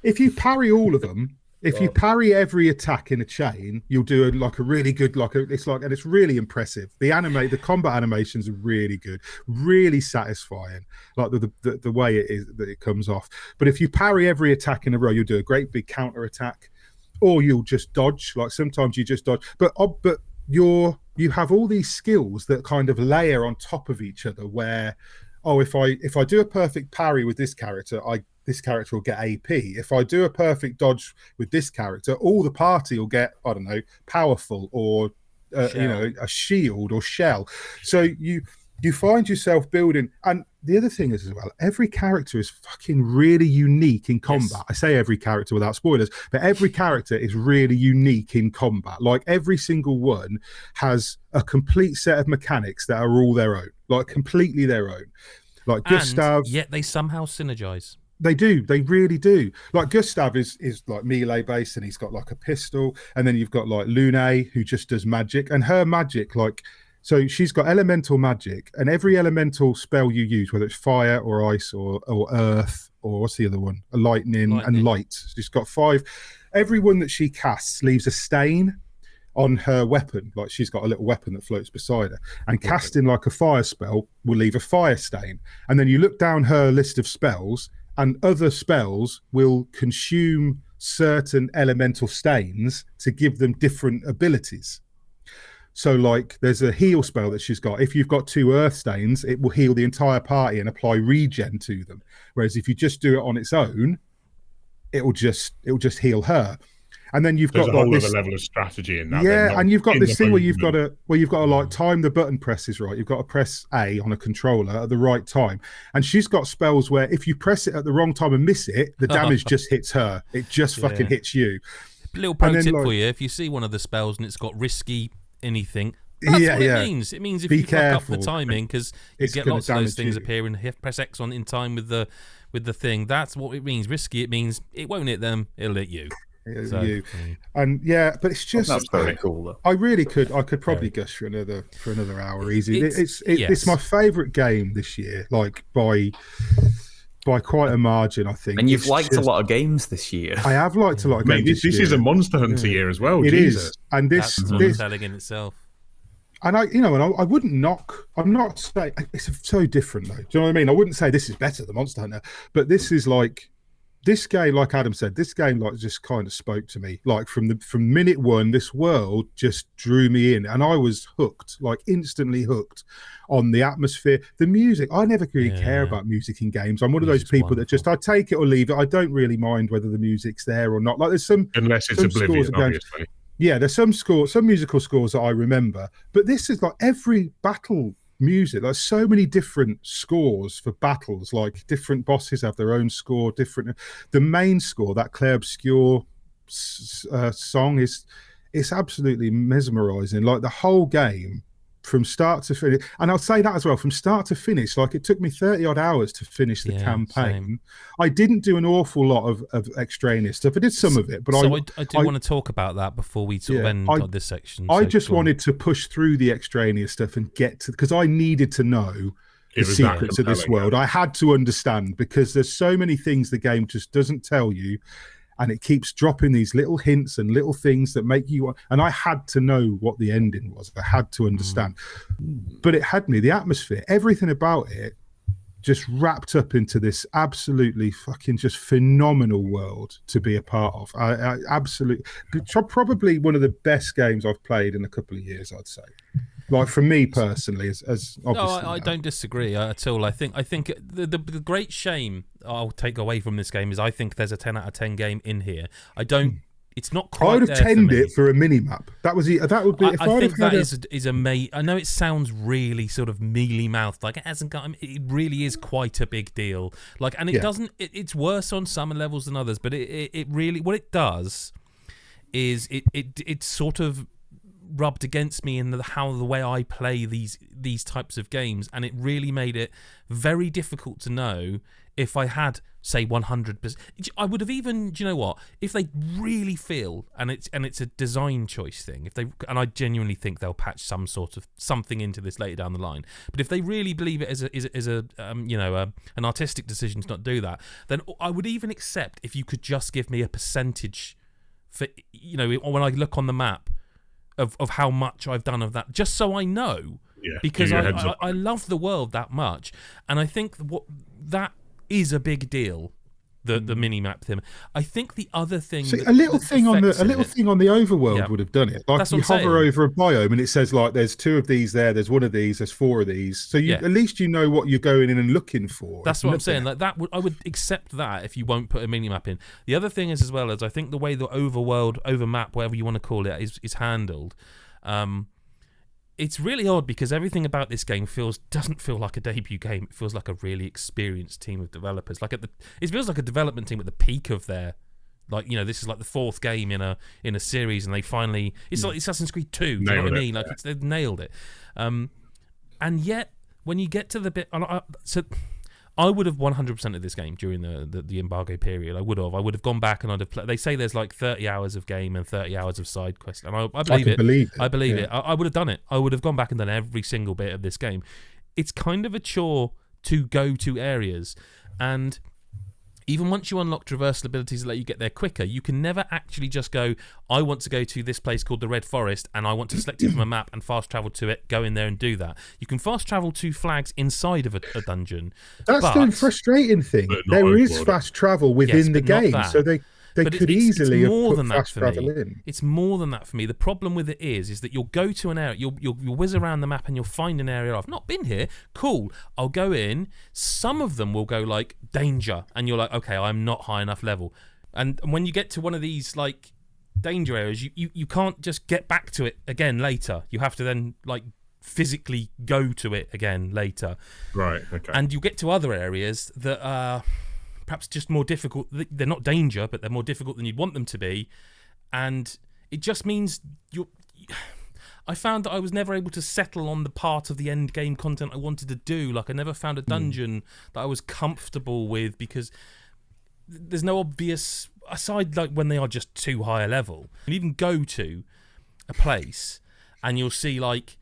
If you parry all of them, if you parry every attack in a chain, you'll do a really good and it's really impressive. The combat animations are really good, really satisfying, like the way it is that it comes off. But if you parry every attack in a row, you'll do a great big counter attack, or you'll just dodge. Like sometimes you just dodge, but you have all these skills that kind of layer on top of each other. Where, if I do a perfect parry with this character, this character will get AP. If I do a perfect dodge with this character, all the party will get, I don't know, powerful or a shield or shell. So you find yourself building. And the other thing is as well, every character is fucking really unique in combat. Yes. I say every character without spoilers, but every character is really unique in combat. Like every single one has a complete set of mechanics that are all their own, like completely their own. Like Gustav, yet they somehow synergize. They do. They really do. Like Gustav is like melee based, and he's got like a pistol. And then you've got like Lune, who just does magic, and her magic, so she's got elemental magic, and every elemental spell you use, whether it's fire or ice or earth, or what's the other one? Lightning and light. She's got 5. Every one that she casts leaves a stain on her weapon. Like she's got a little weapon that floats beside her, and casting like a fire spell will leave a fire stain. And then you look down her list of spells, and other spells will consume certain elemental stains to give them different abilities. So like there's a heal spell that she's got. If you've got 2 earth stains, it will heal the entire party and apply regen to them. Whereas if you just do it on its own, it will just heal her. And then you've got a whole other level of strategy in that. Yeah, and you've got this thing where you've got to like time the button presses right. You've got to press A on a controller at the right time. And she's got spells where if you press it at the wrong time and miss it, the damage just hits her. It just fucking hits you. Little pro tip for you: if you see one of the spells and it's got risky anything, that's what it means. It means if you fuck up the timing, because you get lots of those things appearing. You have to press X on in time with the thing. That's what it means. Risky. It means it won't hit them. It'll hit you. And but it's just that's very cool though. I could probably gush for another hour easy. It's my favorite game this year, like by quite a margin, I think. And you've liked a lot of games this year. I have liked a lot of games. This is a Monster Hunter year as well. It Jesus. Is, and this telling in itself. And I wouldn't knock. I'm not saying it's so different though. Do you know what I mean? I wouldn't say this is better than Monster Hunter, but this is like. This game, like Adam said, this game like just kind of spoke to me. Like from minute one, this world just drew me in, and I was hooked, like instantly hooked on the atmosphere, the music. I never really care about music in games. I'm one of those people that just I take it or leave it. I don't really mind whether the music's there or not. Like there's some unless it's Oblivion, obviously. Yeah, there's some musical scores that I remember, but this is like every battle. Music, like so many different scores for battles, like different bosses have their own score, the main score, that Clair Obscur song it's absolutely mesmerizing, like the whole game from start to finish. And I'll say that as well, from start to finish, like it took me 30 odd hours to finish the campaign. Same. I didn't do an awful lot of extraneous stuff. I did some of it, but I do want to talk about that before we sort of end on this section. I just wanted to push through the extraneous stuff and get to, because I needed to know the secrets of this world. I had to understand, because there's so many things the game just doesn't tell you. And it keeps dropping these little hints and little things that make you want. And I had to know what the ending was. I had to understand. But it had me, the atmosphere, everything about it just wrapped up into this absolutely fucking just phenomenal world to be a part of. I absolutely, probably one of the best games I've played in a couple of years, I'd say. Like for me personally, as obviously. No, I don't disagree at all. I think the great shame I'll take away from this game is I think there's a 10 out of 10 game in here. I don't. It's not quite. I would have 10'd it for a mini map. That would be. If I think that is amazing. I know it sounds really sort of mealy mouthed, like it hasn't got. It really is quite a big deal. Like, and it doesn't. It's worse on some levels than others, but it really what it does is it sort of rubbed against me in the way I play these types of games, and it really made it very difficult to know if I had, say, 100%. I would have even, do you know what? If they really feel, and it's a design choice thing, and I genuinely think they'll patch some sort of something into this later down the line. But if they really believe it is an artistic decision to not do that, then I would even accept if you could just give me a percentage for, when I look on the map of how much I've done of that, just so I know. Yeah, because I love the world that much, and I think that is a big deal. The mini map thing. I think the other thing, a little thing on the overworld would have done it. Like you hover over a biome and it says like there's 2 of these there's 1 of these, there's 4 of these. So at least you know what you're going in and looking for. That's what I'm saying. Like I would accept that if you won't put a mini map in. The other thing is, as well, as I think the way the overmap, whatever you want to call it, is handled. It's really odd because everything about this game doesn't feel like a debut game. It feels like a really experienced team of developers. It feels like a development team at the peak of their, this is like the 4th game in a series, and they finally, it's like Assassin's Creed 2. You know what I mean? They've nailed it. And yet when you get to the bit, I would have 100% of this game during the embargo period. I would have gone back and I'd have played. They say there's like 30 hours of game and 30 hours of side quest, and I believe it. I believe it. I would have done it. I would have gone back and done every single bit of this game. It's kind of a chore to go to areas, and even once you unlock traversal abilities that let you get there quicker, you can never actually just go, I want to go to this place called the Red Forest and I want to select it from a map and fast travel to it, go in there and do that. You can fast travel to flags inside of a dungeon. That's the frustrating thing. There is fast travel within the game, so they could easily have put fast travel in. It's more than that for me. The problem with it is that you'll go to an area, you'll whiz around the map and you'll find an area. I've not been here. Cool. I'll go in. Some of them will go like danger, and you're like, okay, I'm not high enough level. And when you get to one of these like danger areas, you can't just get back to it again later. You have to then like physically go to it again later. Right. Okay. And you get to other areas that are perhaps just more difficult. They're not danger, but they're more difficult than you'd want them to be, and it just means I found that I was never able to settle on the part of the end game content I wanted to do. Like I never found a dungeon that I was comfortable with, because there's no obvious, aside like when they are just too high a level. You even go to a place and you'll see like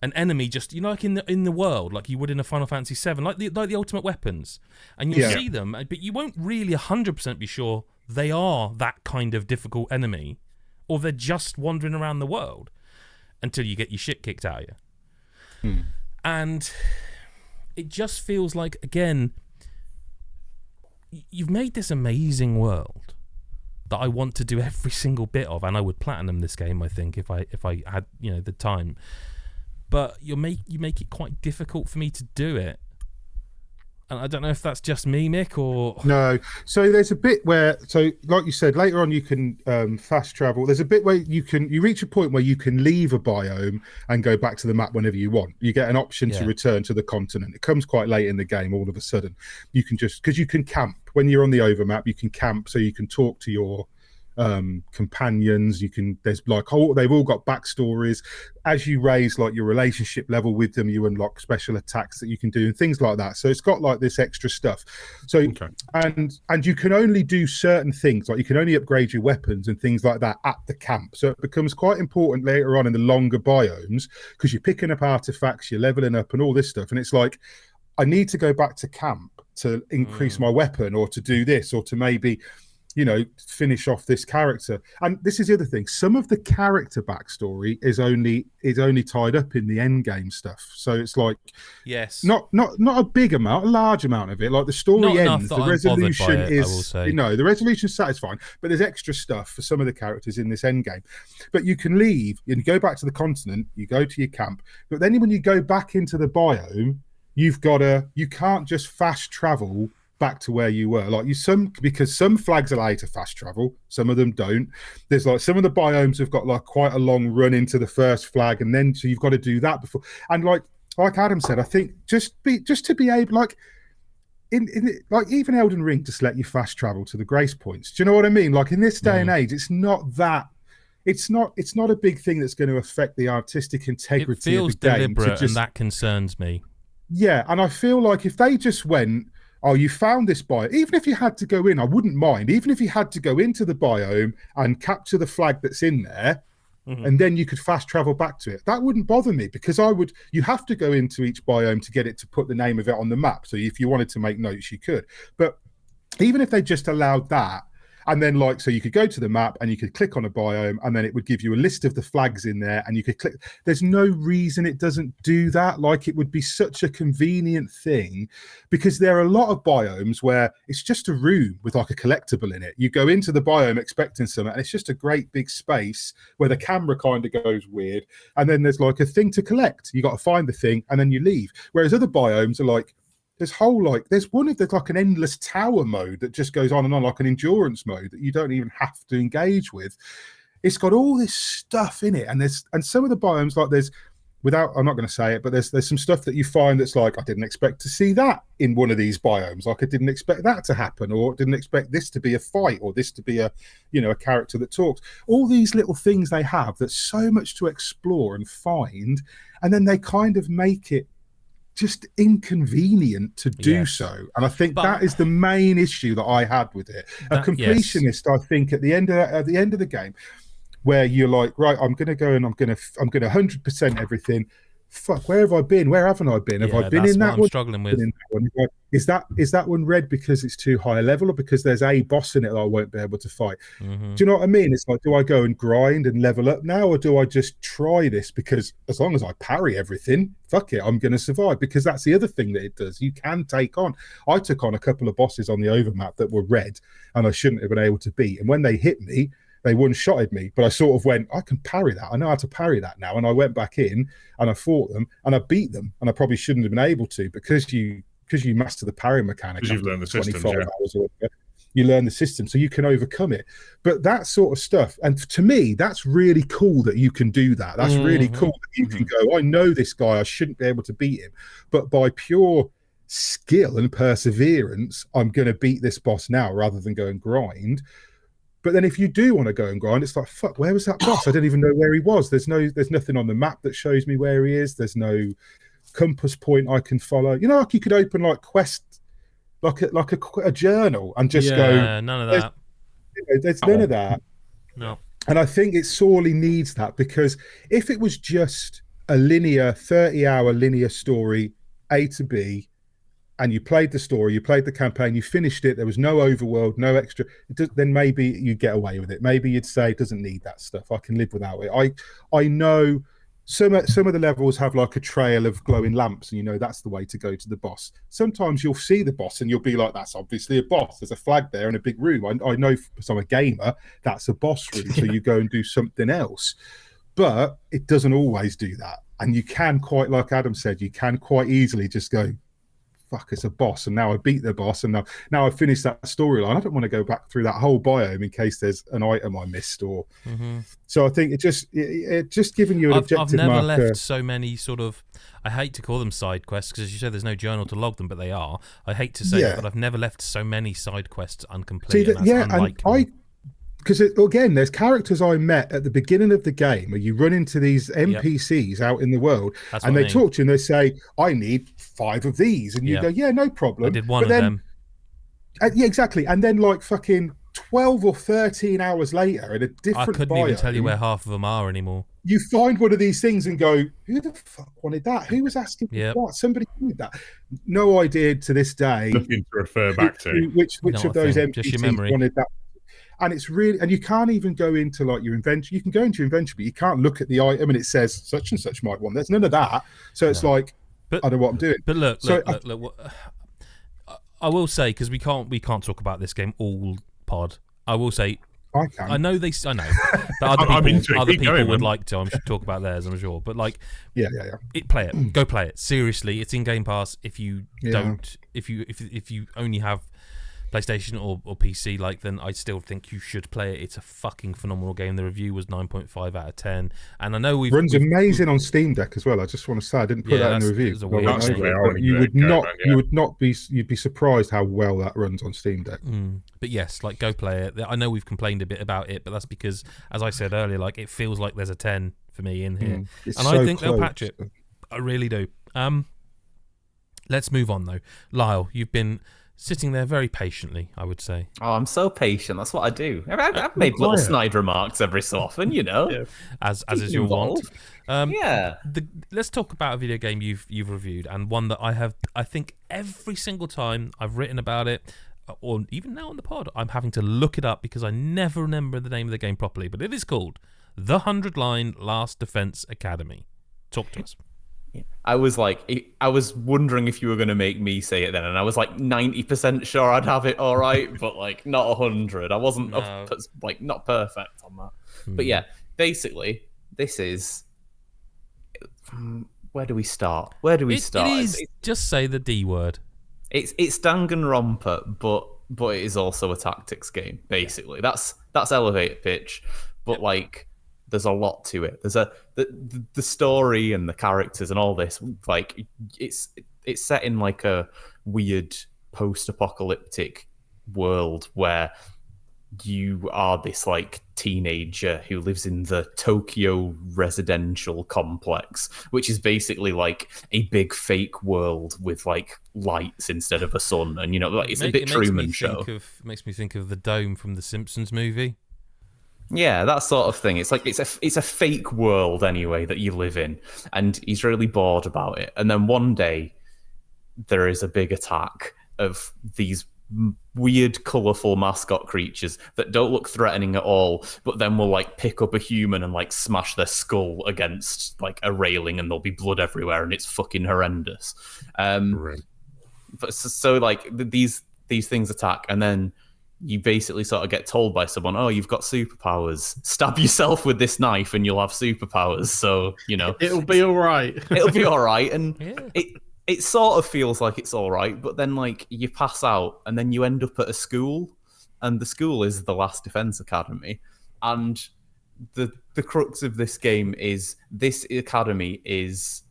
an enemy just, like in the world, like you would in a Final Fantasy VII, like the ultimate weapons, and you'll see them, but you won't really 100% be sure they are that kind of difficult enemy, or they're just wandering around the world until you get your shit kicked out of you. And it just feels like, again, you've made this amazing world that I want to do every single bit of, and I would platinum this game, I think, if I had the time. But you make it quite difficult for me to do it, and I don't know if that's just me, Mick, or no. So there's a bit where, like you said, later on you can fast travel. There's a bit where you reach a point where you can leave a biome and go back to the map whenever you want. You get an option to return to the continent. It comes quite late in the game. All of a sudden, you can because you can camp when you're on the overmap. You can camp, so you can talk to your companions. There's like they've all got backstories. As you raise like your relationship level with them, you unlock special attacks that you can do and things like that. So it's got like this extra stuff. So and you can only do certain things, like you can only upgrade your weapons and things like that at the camp. So it becomes quite important later on in the longer biomes, because you're picking up artifacts, you're leveling up and all this stuff, and it's like, I need to go back to camp to increase my weapon, or to do this, or to maybe finish off this character. And this is the other thing, some of the character backstory is only tied up in the end game stuff. So it's like, not a big amount, a large amount of it. Like the story ends, the resolution is, the resolution's satisfying, but there's extra stuff for some of the characters in this end game. But you can leave and go back to the continent, you go to your camp, but then when you go back into the biome, you can't just fast travel back to where you were, because some flags allow you to fast travel, some of them don't. There's like some of the biomes have got like quite a long run into the first flag, and then so you've got to do that before. And like Adam said, I think just to be able, like in like even Elden Ring just let you fast travel to the grace points. Do you know what I mean? Like in this day and age, it's not that it's not a big thing that's going to affect the artistic integrity of the game. It feels deliberate, and that concerns me. Yeah, and I feel like if they just went, oh, you found this biome, even if you had to go in, I wouldn't mind. Even if you had to go into the biome and capture the flag that's in there, and then you could fast travel back to it, that wouldn't bother me, because you have to go into each biome to get it to put the name of it on the map. So if you wanted to make notes, you could. But even if they just allowed that, and then so you could go to the map and you could click on a biome, and then it would give you a list of the flags in there, and you could click. There's no reason it doesn't do that. It would be such a convenient thing, because there are a lot of biomes where it's just a room with a collectible in it. You go into the biome expecting something, and it's just a great big space where the camera kind of goes weird, and then there's a thing to collect. You got to find the thing, and then you leave. Whereas other biomes are there's an endless tower mode that just goes on and on, like an endurance mode that you don't even have to engage with. It's got all this stuff in it, and some of the biomes, I'm not going to say it, but there's some stuff that you find that's I didn't expect to see that in one of these biomes. I didn't expect that to happen, or didn't expect this to be a fight, or this to be a character that talks. All these little things they have, that's so much to explore and find, and then they kind of make it just inconvenient to do so. And I think that is the main issue that I had with it. A completionist, I think, at the end of the game, where you're right, I'm going to go and I'm going to 100% everything. Fuck, where have I been? Where haven't I been? Have I been in that one? I'm struggling with. Is that one red because it's too high a level, or because there's a boss in it that I won't be able to fight? Do you know what I mean? It's do I go and grind and level up now, or do I just try this? Because as long as I parry everything, fuck it, I'm going to survive. Because that's the other thing that it does. You can take on. I took on a couple of bosses on the overmap that were red, and I shouldn't have been able to beat. And when they hit me, they one-shotted me, but I sort of went, I can parry that. I know how to parry that now. And I went back in and I fought them and I beat them. And I probably shouldn't have been able to, because you master the parry mechanic. Because you've learned the system. Hours or whatever, you learn the system, so you can overcome it. But that sort of stuff, and to me, that's really cool that you can do that. That's really cool that you can go, I know this guy, I shouldn't be able to beat him. But by pure skill and perseverance, I'm going to beat this boss now rather than go and grind. But then if you do want to go and grind, it's fuck, where was that boss? I don't even know where he was. There's nothing on the map that shows me where he is. There's no compass point I can follow. You could open quest, a journal, and just go. None of that. There's none of that. No. And I think it sorely needs that, because if it was just a linear 30-hour linear story, A to B, and you played the story, you played the campaign, you finished it, there was no overworld, no extra, then maybe you'd get away with it. Maybe you'd say, it doesn't need that stuff, I can live without it. I know some of the levels have a trail of glowing lamps, and that's the way to go to the boss. Sometimes you'll see the boss and you'll be like, that's obviously a boss, there's a flag there in a big room. I know, because I'm a gamer, that's a boss room, so you go and do something else. But it doesn't always do that, and you can, quite like Adam said, you can quite easily just go, fuck, it's a boss, and now I beat the boss, and now I've finished that storyline. I don't want to go back through that whole biome in case there's an item I missed, or so I think it just giving you an objective I've never marker. left so many sort of, I hate to call them side quests, because as you said, there's no journal to log them, but they are. I hate to say it, but I've never left so many side quests uncompleted. Because again, there's characters I met at the beginning of the game where you run into these NPCs out in the world, and they talk to you and they say, I need 5 of these. And you go, yeah, no problem. I did one of them. Yeah, exactly. And then fucking 12 or 13 hours later in a different I couldn't even tell you where half of them are anymore. You find one of these things and go, who the fuck wanted that? Who was asking for what? Somebody wanted that. No idea to this day. Nothing to refer back to. Which of those NPCs wanted that. And it's really, and you can't even go into your inventory. You can go into your inventory, but you can't look at the item and it says such and such might want. There's none of that. So it's I don't know what I'm doing. But look, I will say, because we can't talk about this game all pod. I will say, I can. I know that other people would like to. I'm sure talk about theirs. I'm sure, but play it. Go play it. Seriously, it's in Game Pass. If you don't, if you only have PlayStation or PC, then I still think you should play it. It's a fucking phenomenal game. The review was 9.5 out of 10, and I know we've runs amazing on Steam Deck as well. I just want to say I didn't put that in the review. You'd be surprised how well that runs on Steam Deck. But yes, go play it. I know we've complained a bit about it, but that's because, as I said earlier, it feels like there's a 10 for me in here, and I think they'll patch it. I really do. Let's move on though. Lyle, you've been sitting there very patiently, I would say. Oh, I'm so patient. That's what I do. I've made little snide remarks every so often, as is your want. Let's talk about a video game you've reviewed, and one that I think every single time I've written about it, or even now on the pod, I'm having to look it up because I never remember the name of the game properly. But it is called The 100-Line Last Defense Academy. Talk to us. I was wondering if you were going to make me say it then, and I was 90% sure I'd have it all right, but not 100. I wasn't not perfect on that. But yeah, basically, this is. Where do we start? It is just say the D word. It's Danganronpa, but it is also a tactics game. Basically, that's elevator pitch, but there's a lot to it. There's the story and the characters and all this. It's set in a weird post-apocalyptic world where you are this teenager who lives in the Tokyo residential complex, which is basically a big fake world with lights instead of a sun, and it's a bit Truman Show. Makes me think of the dome from the Simpsons movie. Yeah, that sort of thing. It's it's a fake world anyway that you live in, and he's really bored about it. And then one day, there is a big attack of these weird, colourful mascot creatures that don't look threatening at all, but then will pick up a human and smash their skull against a railing, and there'll be blood everywhere, and it's fucking horrendous. Right. But so these things attack, and then you basically sort of get told by someone, oh, you've got superpowers. Stab yourself with this knife and you'll have superpowers. So, it'll be all right. It'll be all right. And it sort of feels like it's all right. But then, you pass out and then you end up at a school. And the school is the Last Defense Academy. And the crux of this game is this academy is,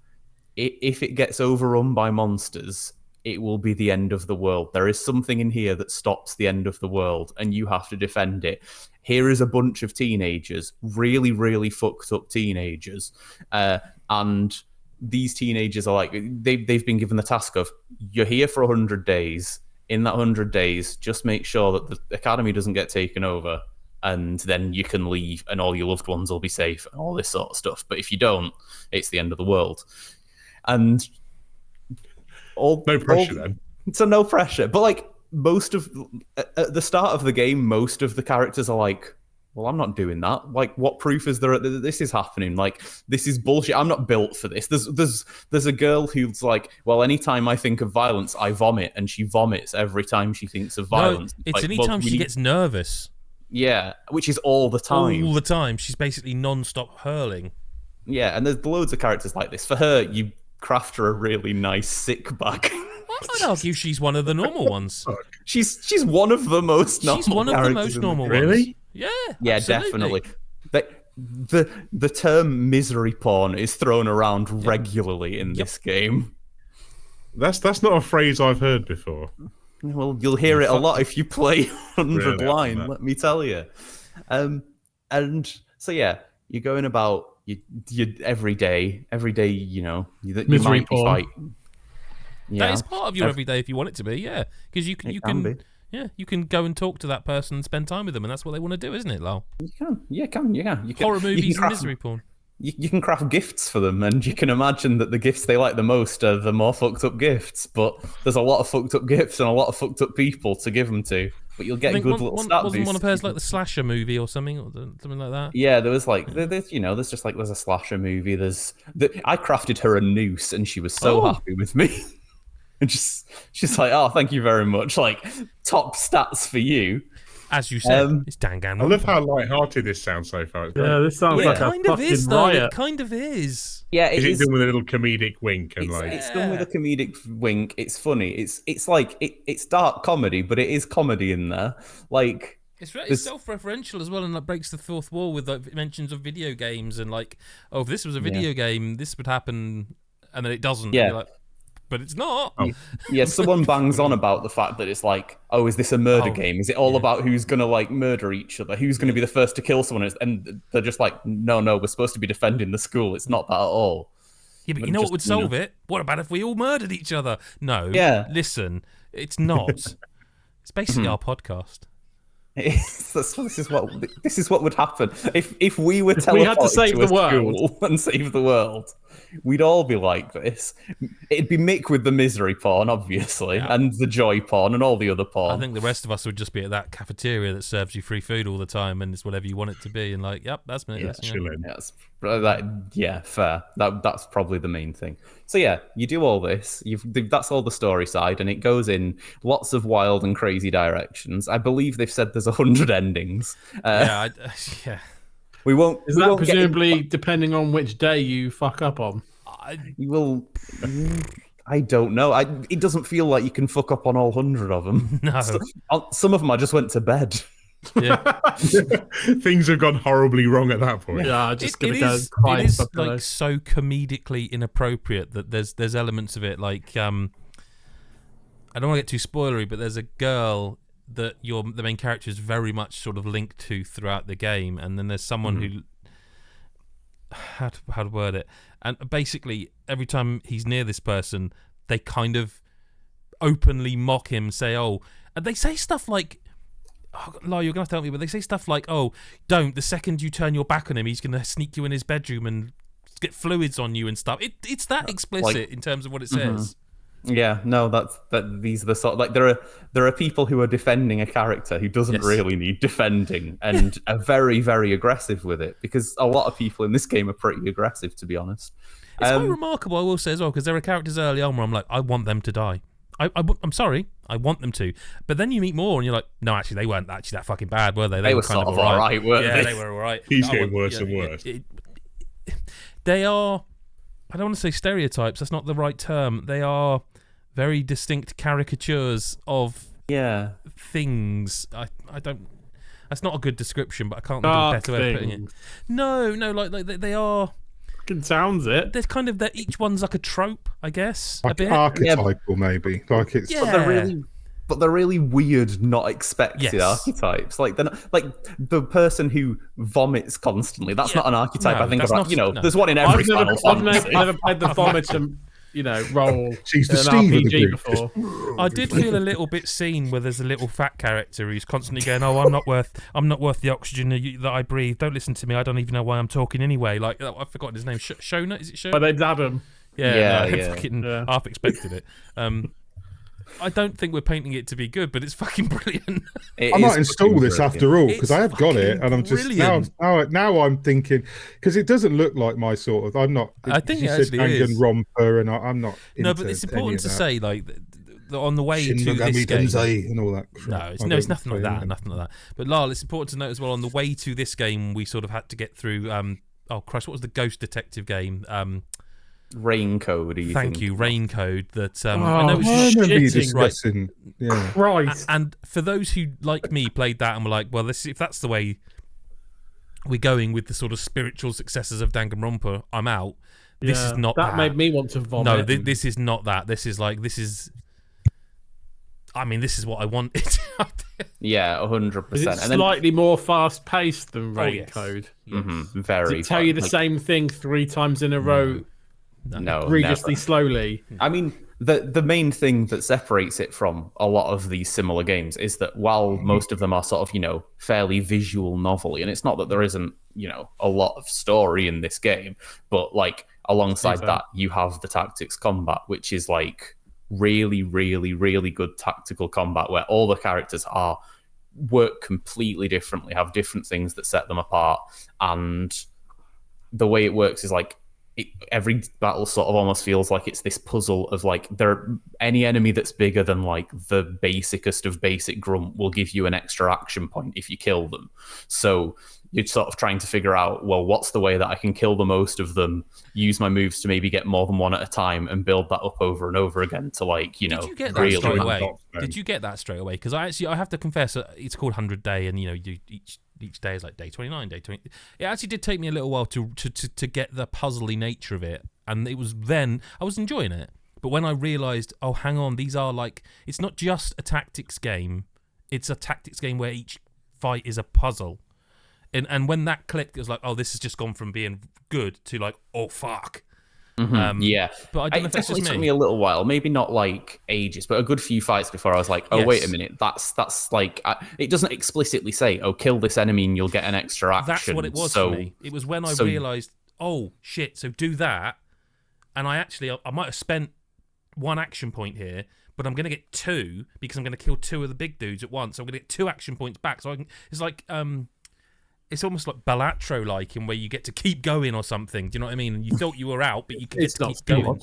if it gets overrun by monsters, it will be the end of the world. There is something in here that stops the end of the world, and you have to defend it. Here is a bunch of teenagers, really, really fucked up teenagers, and these teenagers are they've been given the task of, you're here for 100 days. In that 100 days, just make sure that the academy doesn't get taken over, and then you can leave, and all your loved ones will be safe, and all this sort of stuff. But if you don't, it's the end of the world. And no pressure then. So no pressure. But most of at the start of the game, most of the characters are well, I'm not doing that. What proof is there that this is happening? This is bullshit. I'm not built for this. There's a girl who's well, anytime I think of violence, I vomit, and she vomits every time she thinks of violence. No, it's anytime she gets nervous. Yeah, which is all the time. All the time. She's basically non-stop hurling. Yeah, and there's loads of characters like this. For her, you craft her a really nice sick bag. I'd argue she's one of the normal ones. She's one of the most normal. She's one of the most normal ones. Really? Yeah. Yeah, absolutely. Definitely. The term misery porn is thrown around regularly in this game. That's not a phrase I've heard before. Well, you'll hear it a lot if you play 100 Line, let me tell you. And so yeah, you're going about you every day, you misery might porn. be fighting. Yeah. That is part of your everyday if you want it to be, yeah. Because you can go and talk to that person and spend time with them, and that's what they want to do, isn't it, Lyle? You can. You can. Horror movies and misery porn. You can craft gifts for them, and you can imagine that the gifts they like the most are the more fucked up gifts. But there's a lot of fucked up gifts and a lot of fucked up people to give them to. But you'll get good little stat Wasn't boosts. one of hers the slasher movie or something like that? Yeah, there was there's a slasher movie. I crafted her a noose, and she was so happy with me. And she's like, oh, thank you very much. Top stats for you. As you said, it's Danganronpa. I love how light-hearted this sounds so far. It's great. Yeah, this sounds like a kind of fucking is, though. riot. It kind of is. Yeah, Is it done with a little comedic wink and it's done with a comedic wink. It's funny. It's like it's dark comedy, but it is comedy in there. Like it's self-referential as well, and like breaks the fourth wall with like mentions of video games and like, oh, if this was a video game, this would happen, and then it doesn't. Yeah. You're like, but it's not. Yeah, someone bangs on about the fact that it's like, oh, is this a murder game? Is it all about who's going to like murder each other? Who's going to be the first to kill someone? And they're just like, no, we're supposed to be defending the school. It's not that at all. Yeah, but you know what would solve it? What about if we all murdered each other? No. Yeah. Listen, it's not. It's basically our podcast. This is what would happen if we were teleported we had to save to a the world school and save the world. We'd all be like this. It'd be Mick with the misery porn, obviously, and the joy porn and all the other porn. I think the rest of us would just be at that cafeteria that serves you free food all the time, and it's whatever you want it to be. And like, yep, that's me. Yeah, chilling. Fair. That's probably the main thing. So yeah, you do all this. That's all the story side, and it goes in lots of wild and crazy directions. I believe they've said there's 100 endings. Yeah. We won't. Is that presumably depending on which day you fuck up on? You will. I don't know. It doesn't feel like you can fuck up on all 100 of them. No. Some of them I just went to bed. Yeah. Things have gone horribly wrong at that point. Yeah, I'm just gonna it go is, cry. it is like so comedically inappropriate that there's elements of it like I don't want to get too spoilery, but there's a girl that the main character is very much sort of linked to throughout the game, and then there's someone who how to word it, and basically every time he's near this person, they kind of openly mock him, say, and they say stuff like, Lyle, you're gonna have to help me, but they say stuff like, don't, the second you turn your back on him, he's gonna sneak you in his bedroom and get fluids on you and stuff. It's that explicit in terms of what it says. Yeah, no, these are the sort like there are people who are defending a character who doesn't really need defending and are very, very aggressive with it, because a lot of people in this game are pretty aggressive, to be honest. It's quite remarkable, I will say as well, because there are characters early on where I'm like, I want them to die. I'm sorry, I want them to. But then you meet more and you're like, no, actually, they weren't actually that fucking bad, were they? They were kind sort of all right, weren't they? Yeah, they were all right. He's getting worse and worse. They are, I don't want to say stereotypes, that's not the right term. They are very distinct caricatures of things. I don't, that's not a good description, but I can't think of a better way of putting it. No, like they are. Fucking sounds it. There's kind of that each one's like a trope, I guess. Like a bit. archetypal, maybe. Like it's. But they're really weird, not expected archetypes. Like they're not, like the person who vomits constantly. That's not an archetype. No, I think that's about. not, there's one in every Final I've Fantasy. never played the vomit role. She's the in Steve an of the RPG group. before. I did feel a little bit seen where there's a little fat character who's constantly going, I'm not worth the oxygen that I breathe. Don't listen to me. I don't even know why I'm talking anyway. Like, I've forgotten his name. Shona? Is it Shona? But they dab him. I fucking half expected it. I don't think we're painting it to be good, but it's fucking brilliant. I might install this after all, because I have got it, and I'm just now I'm thinking, because it doesn't look like my sort of. I'm not. I think it actually is. Danganronpa, and I'm not. No, but it's important to say, like, on the way to this game and all that. It's nothing like that. Nothing like that. But Lyle, it's important to note as well. On the way to this game, we sort of had to get through. Oh Christ, what was the Ghost Detective game? Rain Code. Thank you, Rain Code. That I know it's shitting, right. Right. And for those who, like me, played that and were like, well, if that's the way we're going with the sort of spiritual successors of Danganronpa, I'm out. This is not that. That made me want to vomit. No, this is not that. This is what I wanted. Yeah, 100%. It's slightly more fast paced than Rain Code. Very. Does it tell you the same thing 3 times in a row? No, egregiously slowly. I mean, the main thing that separates it from a lot of these similar games is that while most of them are sort of, fairly visual novel-y, and it's not that there isn't, a lot of story in this game, but like alongside that, you have the tactics combat, which is like really, really, really good tactical combat where all the characters work completely differently, have different things that set them apart, and the way it works is like every battle sort of almost feels like it's this puzzle of like any enemy that's bigger than like the basicest of basic grunt will give you an extra action point if you kill them. So you're sort of trying to figure out, well, what's the way that I can kill the most of them, use my moves to maybe get more than one at a time, and build that up over and over again to like, you know, Did you get that straight away? Did you get that straight away? Because I have to confess, it's called 100 Day, and you know, each day is like day 29, day 20. It actually did take me a little while to get the puzzly nature of it, and it was then I was enjoying it. But when I realised, oh, hang on, these are like, it's not just a tactics game; it's a tactics game where each fight is a puzzle. And when that clicked, it was like, oh, this has just gone from being good to like, oh, fuck. Yeah. But I don't know if it definitely took me a little while, maybe not like ages, but a good few fights before I was like, oh, wait a minute, that's like, it doesn't explicitly say, oh, kill this enemy and you'll get an extra action. That's what it was for me. It was when I realised, oh, shit, so do that. And I might have spent one action point here, but I'm going to get two because I'm going to kill two of the big dudes at once. So I'm going to get 2 action points back. So it's like... it's almost like Balatro-like in where you get to keep going or something. Do you know what I mean? And you thought you were out, but you can just keep going.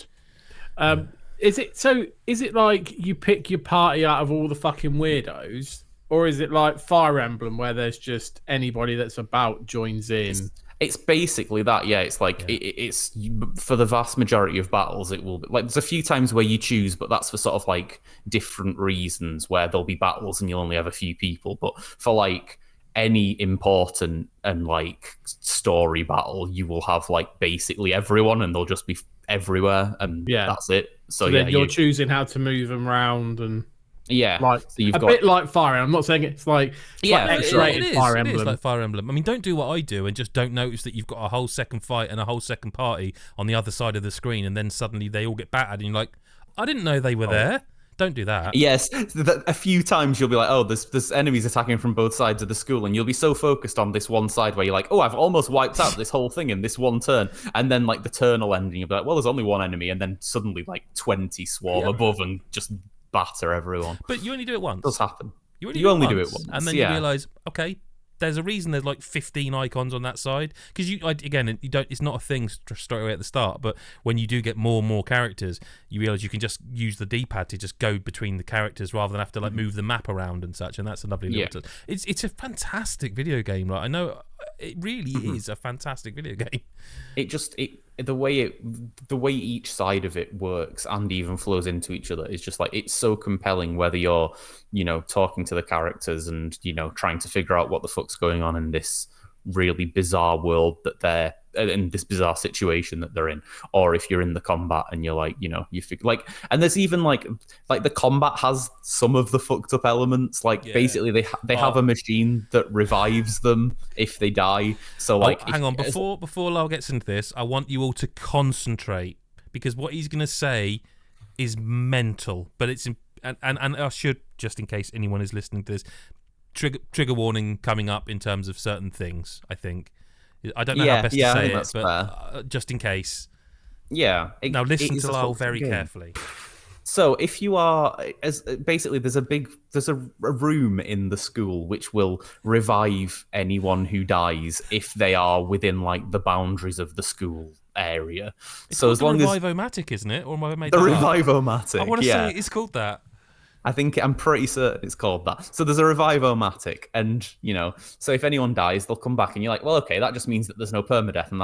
Is it like you pick your party out of all the fucking weirdos, or is it like Fire Emblem where there's just anybody that's about joins in? It's basically that, yeah. It's like it's for the vast majority of battles, it will be like there's a few times where you choose, but that's for sort of like different reasons where there'll be battles and you'll only have a few people. But for like any important and like story battle, you will have like basically everyone, and they'll just be everywhere, and that's it. So then you're choosing how to move them around, and like so you've got bit like Fire Emblem. I'm not saying it's like X-rated Fire Emblem. It is like Fire Emblem. I mean, don't do what I do and just don't notice that you've got a whole second fight and a whole second party on the other side of the screen, and then suddenly they all get battered, and you're like, I didn't know they were there. Don't do that. Yes, a few times you'll be like, oh, there's enemies attacking from both sides of the school, and you'll be so focused on this one side where you're like, oh, I've almost wiped out this whole thing in this one turn, and then like the turn will end, and you'll be like, well, there's only one enemy, and then suddenly like 20 swarm above and just batter everyone. But you only do it once. It does happen. You only do it once, and then you realise, okay, there's a reason there's like 15 icons on that side, because you don't. It's not a thing straight away at the start, but when you do get more and more characters, you realise you can just use the D-pad to just go between the characters rather than have to like move the map around and such. And that's a lovely little. It's a fantastic video game. Like I know it really is a fantastic video game. The way each side of it works and even flows into each other is just like, it's so compelling, whether you're, you know, talking to the characters and, you know, trying to figure out what the fuck's going on in this really bizarre world that they're in, this bizarre situation that they're in, or if you're in the combat and you're like, you know, you figure like, and there's even like the combat has some of the fucked up elements, like basically they have a machine that revives them if they die. So like, hang on, before Lyle gets into this, I want you all to concentrate, because what he's gonna say is mental, but it's and I should, just in case anyone is listening to this, trigger warning coming up in terms of certain things. I think I don't know how best to say it, but just in case. Yeah. Now listen to Lyle very carefully. So if you are, basically there's a room in the school which will revive anyone who dies if they are within like the boundaries of the school area. It's so as long as Revivomatic, isn't it? Or am I made the Revivomatic? I want to say it's called that. I'm pretty certain it's called that. So there's a Revivomatic, and you know, so if anyone dies, they'll come back, and you're like, well, okay, that just means that there's no permadeath, and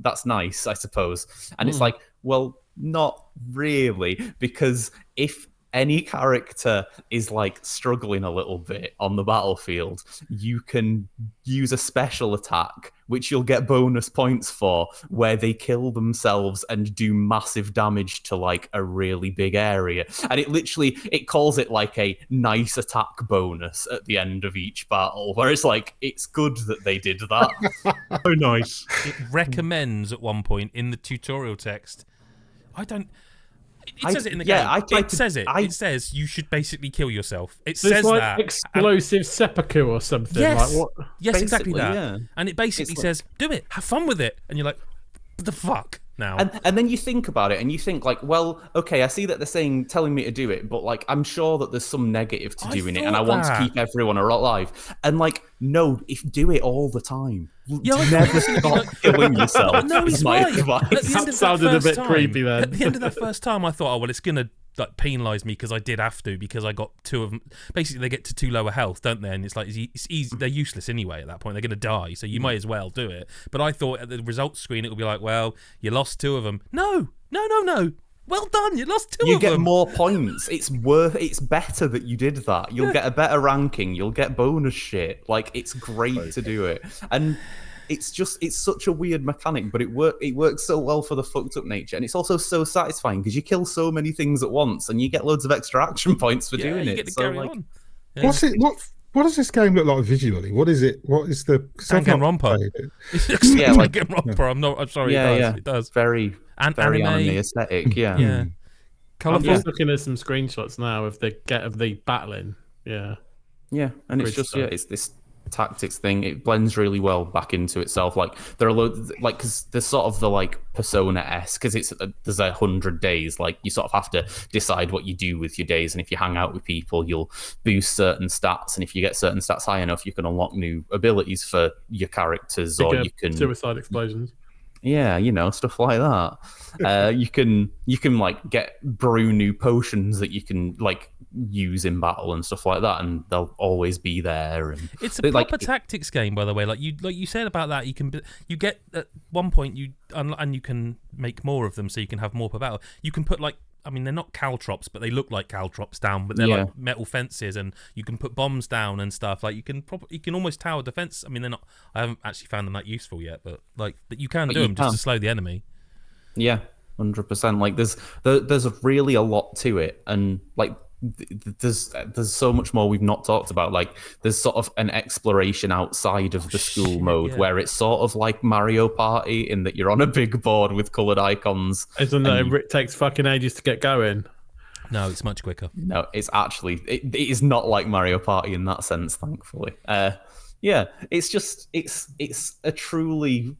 that's nice, I suppose. And it's like, well, not really, because if any character is like struggling a little bit on the battlefield, you can use a special attack, which you'll get bonus points for, where they kill themselves and do massive damage to like a really big area. And it calls it like a nice attack bonus at the end of each battle, where it's like, it's good that they did that. Oh, nice. It recommends at one point in the tutorial text. It says it in the game. It says you should basically kill yourself. It says like that. Explosive seppuku or something. Yes, like what? Yes, exactly that. Yeah. And it basically says, do it, have fun with it. And you're like, what the fuck now? And then you think about it and you think like, well, okay, I see that they're telling me to do it, but like, I'm sure that there's some negative to doing it, and I want to keep everyone alive. And like, no, do it all the time. Yeah, I never stop killing yourself. No, he's is my right. advice. At the end That of that sounded a first bit time- creepy then. At the end of that first time, I thought, oh well, it's gonna like penalise me because I did have to because I got 2 of them. Basically, they get to 2 lower health, don't they? And it's like it's easy. They're useless anyway at that point. They're gonna die, so you might as well do it. But I thought at the results screen it would be like, well, you lost 2 of them. No. Well done, you lost 2 of them. You get more points. It's better that you did that. You'll get a better ranking. You'll get bonus shit. Like, it's great to do it. And it's such a weird mechanic, but it works so well for the fucked up nature. And it's also so satisfying because you kill so many things at once and you get loads of extra action points for doing you it. get to So, carry like, on. What's it? What does this game look like visually? What is it? What is the Danganronpa. Yeah, like- Danganronpa. I'm sorry. It does. Very Anime. anime aesthetic. Yeah. Yeah. I'm Colourful. just looking at some screenshots now of the battling. Yeah. Yeah, and it's Great just stuff. it's this tactics thing. It blends really well back into itself. Like there are loads, like because there's sort of the like Persona-esque because there's 100 days. Like you sort of have to decide what you do with your days, and if you hang out with people, you'll boost certain stats, and if you get certain stats high enough, you can unlock new abilities for your characters, or you can suicide explosions. Yeah, stuff like that. You can like brew new potions that you can like use in battle and stuff like that, and they'll always be there. And it's a proper tactics game, by the way. Like you said about that, you get at one point and you can make more of them, so you can have more per battle. You can put like. I mean, they're not caltrops, but they look like caltrops down. But they're like metal fences, and you can put bombs down and stuff. Like you can almost tower defense. I mean, they're not. I haven't actually found them that useful yet, but like that you can do them just to slow the enemy. Yeah, 100%. Like there's really a lot to it, and like there's so much more we've not talked about. Like there's sort of an exploration outside of the school mode where it's sort of like Mario Party in that you're on a big board with coloured icons. Isn't that it takes fucking ages to get going? No, it's much quicker. No, it's actually it is not like Mario Party in that sense, thankfully. Yeah, it's just it's a truly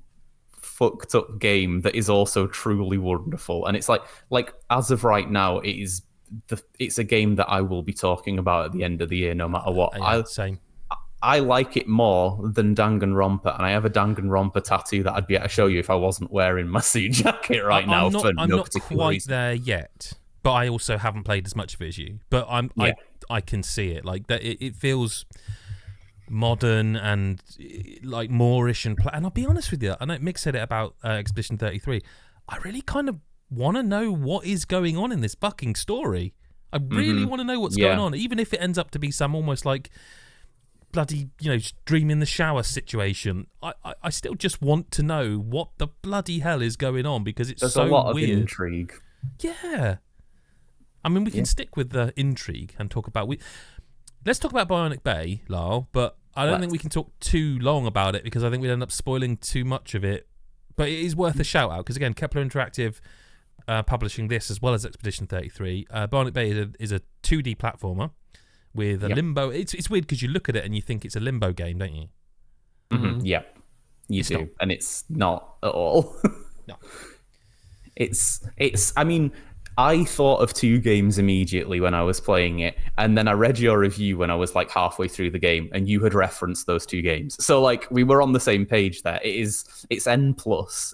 fucked up game that is also truly wonderful, and it's like as of right now, it's a game that I will be talking about at the end of the year, no matter what. Same. I like it more than Danganronpa, and I have a Danganronpa tattoo that I'd be able to show you if I wasn't wearing my suit jacket right now. I'm not quite there yet, but I also haven't played as much of it as you. But I can see it like that. It feels modern and like Moorish and I'll be honest with you. I know Mick said it about Expedition 33. I really kind of want to know what is going on in this fucking story. I really want to know what's going on, even if it ends up to be some almost like bloody dream in the shower situation. I still just want to know what the bloody hell is going on because there's so a lot weird. Of intrigue. Yeah, I mean we can stick with the intrigue and talk about let's talk about Bionic Bay, Lyle, but I don't think we can talk too long about it because I think we'd end up spoiling too much of it. But it is worth a shout out because again, Kepler Interactive publishing this as well as Expedition 33. Bionic Bay is a 2D platformer with a limbo. It's weird because you look at it and you think it's a limbo game, don't you? Mm-hmm. Yeah, you do, not. And it's not at all. No, it's. I mean, I thought of 2 games immediately when I was playing it, and then I read your review when I was like halfway through the game, and you had referenced those 2 games. So like we were on the same page there. It's N+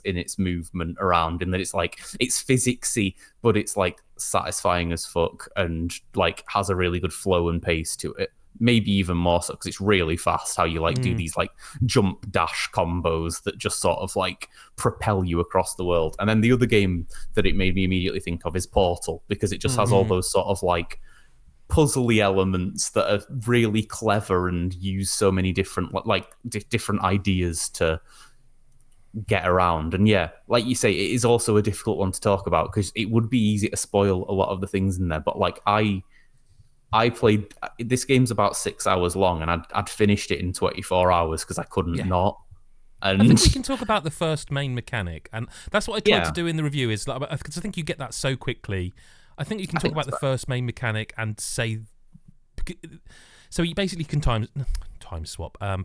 in its movement around, in that it's like it's physicsy, but it's like satisfying as fuck, and like has a really good flow and pace to it. Maybe even more so because it's really fast how you like do these like jump dash combos that just sort of like propel you across the world. And then the other game that it made me immediately think of is Portal, because it just has all those sort of like puzzly elements that are really clever and use so many different different ideas to get around. And yeah, like you say, it is also a difficult one to talk about because it would be easy to spoil a lot of the things in there. But like I played this game's about 6 hours long, and I'd finished it in 24 hours because I couldn't not. And I think we can talk about the first main mechanic, and that's what I tried to do in the review. Is like because I think you get that so quickly. I think you can talk about the first main mechanic and say. So you basically can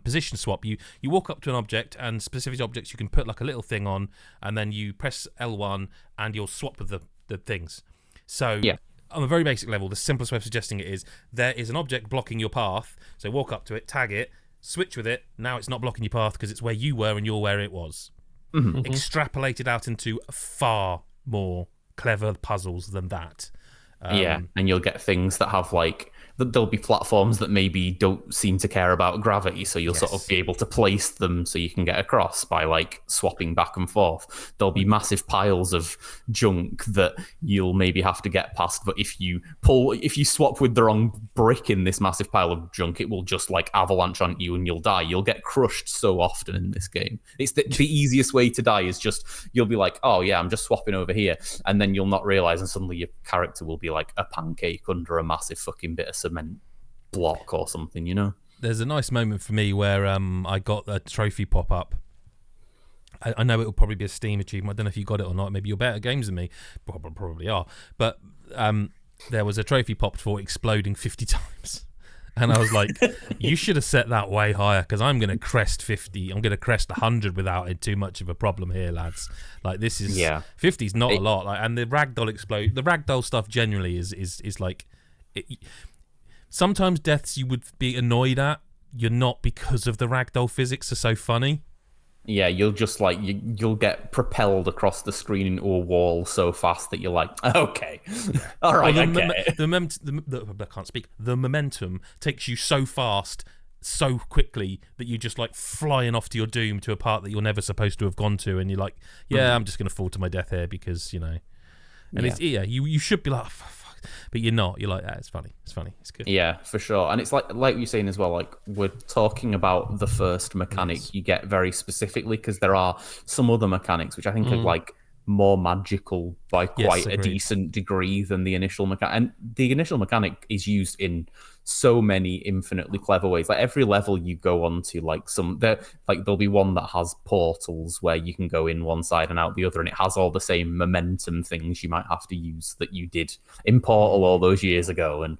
position swap. You walk up to an object, and specific objects you can put like a little thing on, and then you press L1 and you'll swap with the things. So on a very basic level, the simplest way of suggesting it is there is an object blocking your path. So walk up to it, tag it, switch with it. Now it's not blocking your path because it's where you were and you're where it was. Extrapolated out into far more clever puzzles than that. And you'll get things that have like there'll be platforms that maybe don't seem to care about gravity, so you'll sort of be able to place them so you can get across by like swapping back and forth. There'll be massive piles of junk that you'll maybe have to get past, but if you swap with the wrong brick in this massive pile of junk, it will just like avalanche on you and you'll die. You'll get crushed so often in this game. It's the easiest way to die is just you'll be like, oh yeah, I'm just swapping over here, and then you'll not realize, and suddenly your character will be like a pancake under a massive fucking bit of cement block or something, you know. There's a nice moment for me where I got a trophy pop up. I know it'll probably be a Steam achievement. I don't know if you got it or not. Maybe you're better at games than me. Probably are. But there was a trophy popped for exploding 50 times. And I was like, you should have set that way higher, because I'm going to crest 50. I'm going to crest 100 without it too much of a problem here, lads. Like, this is 50's not a lot. Like, and the ragdoll stuff generally is like, sometimes deaths you would be annoyed at. You're not, because of the ragdoll physics are so funny. Yeah, you'll just like you'll get propelled across the screen into a wall so fast that you're like, okay, all right, I get it. I can't speak. The momentum takes you so fast, so quickly, that you just like flying off to your doom to a part that you're never supposed to have gone to, and you're like, I'm just going to fall to my death here because and you should be like, oh, fuck. But you're not. You're like, it's funny. It's good. Yeah, for sure. And it's like you're saying as well, like we're talking about the first mechanic you get very specifically, because there are some other mechanics which I think are like more magical by quite a decent degree than the initial mechanic. And the initial mechanic is used in so many infinitely clever ways. Like every level you go on to, like there'll be one that has portals where you can go in one side and out the other, and it has all the same momentum things you might have to use that you did in Portal all those years ago, and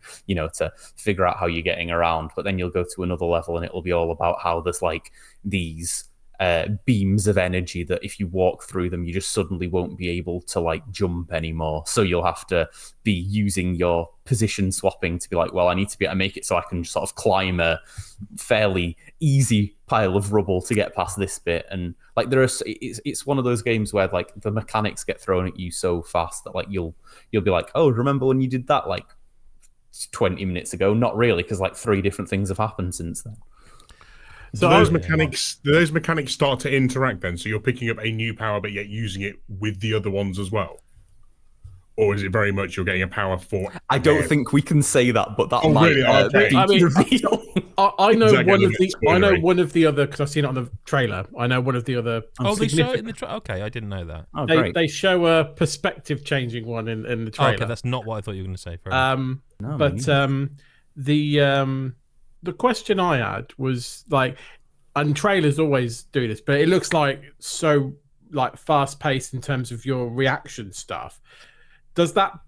to figure out how you're getting around. But then you'll go to another level and it'll be all about how there's like these beams of energy that if you walk through them, you just suddenly won't be able to like jump anymore. So you'll have to be using your position swapping to be like, well, I need to be able to make it so I can sort of climb a fairly easy pile of rubble to get past this bit. And like it's one of those games where like the mechanics get thrown at you so fast that like you'll be like, oh, remember when you did that like 20 minutes ago? Not really, because like 3 different things have happened since then. So do those mechanics start to interact then? So you're picking up a new power, but yet using it with the other ones as well? Or is it very much you're getting a power for... I don't think we can say that, but that might really? Okay. be I mean, I know one of the other, because I've seen it on the trailer. I know one of the other... they show it in the trailer? Okay, I didn't know that. Oh, they show a perspective-changing one in the trailer. Okay, that's not what I thought you were going to say. The question I had was like, and trailers always do this, but it looks like so like fast paced in terms of your reaction stuff. Does that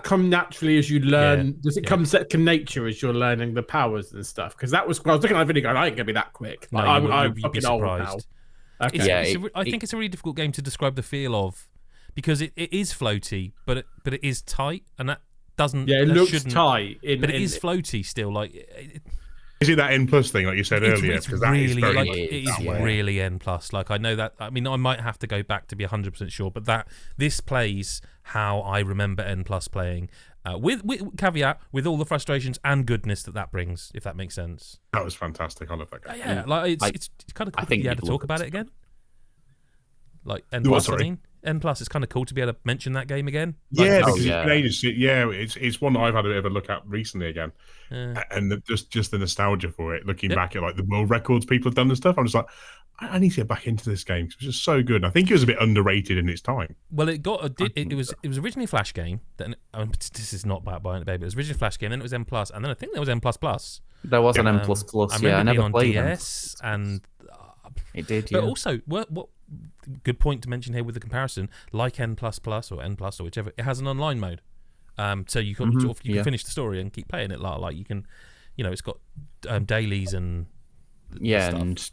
come naturally as you learn? Yeah, does it come second nature as you're learning the powers and stuff? Because that was I was looking at the video going, I ain't gonna be that quick. No, I'm you'd be fucking old surprised. now. Okay. I think it's a really difficult game to describe the feel of, because it is floaty, but it is tight, and that doesn't. Yeah, it looks tight, but it is floaty still. Like, is it that N+ thing, like you said earlier? Because that is very much it is really N+. Like, I know that. I mean, I might have to go back to be 100% sure, but this plays how I remember N+ playing. With caveat, with all the frustrations and goodness that brings, if that makes sense. That was fantastic. I love that game. Yeah, like it's kind of cool to be able to talk about it again. Like N+, I mean. N+, it's kind of cool to be able to mention that game again. Because it's one that I've had a bit of a look at recently again, and just the nostalgia for it. Looking back at like the world records people have done and stuff, I'm just like, I need to get back into this game. It was just so good. And I think it was a bit underrated in its time. Well, it was originally a Flash game. Then this is not about Bionic Bay, but it was originally a Flash game. Then it was N+, and then I think there was N++. There was an N++. I never played on DS, and it did. But also, what good point to mention here with the comparison, like N++ or N+, or whichever, it has an online mode. So you can you can finish the story and keep playing it. Like you can, it's got dailies and stuff. And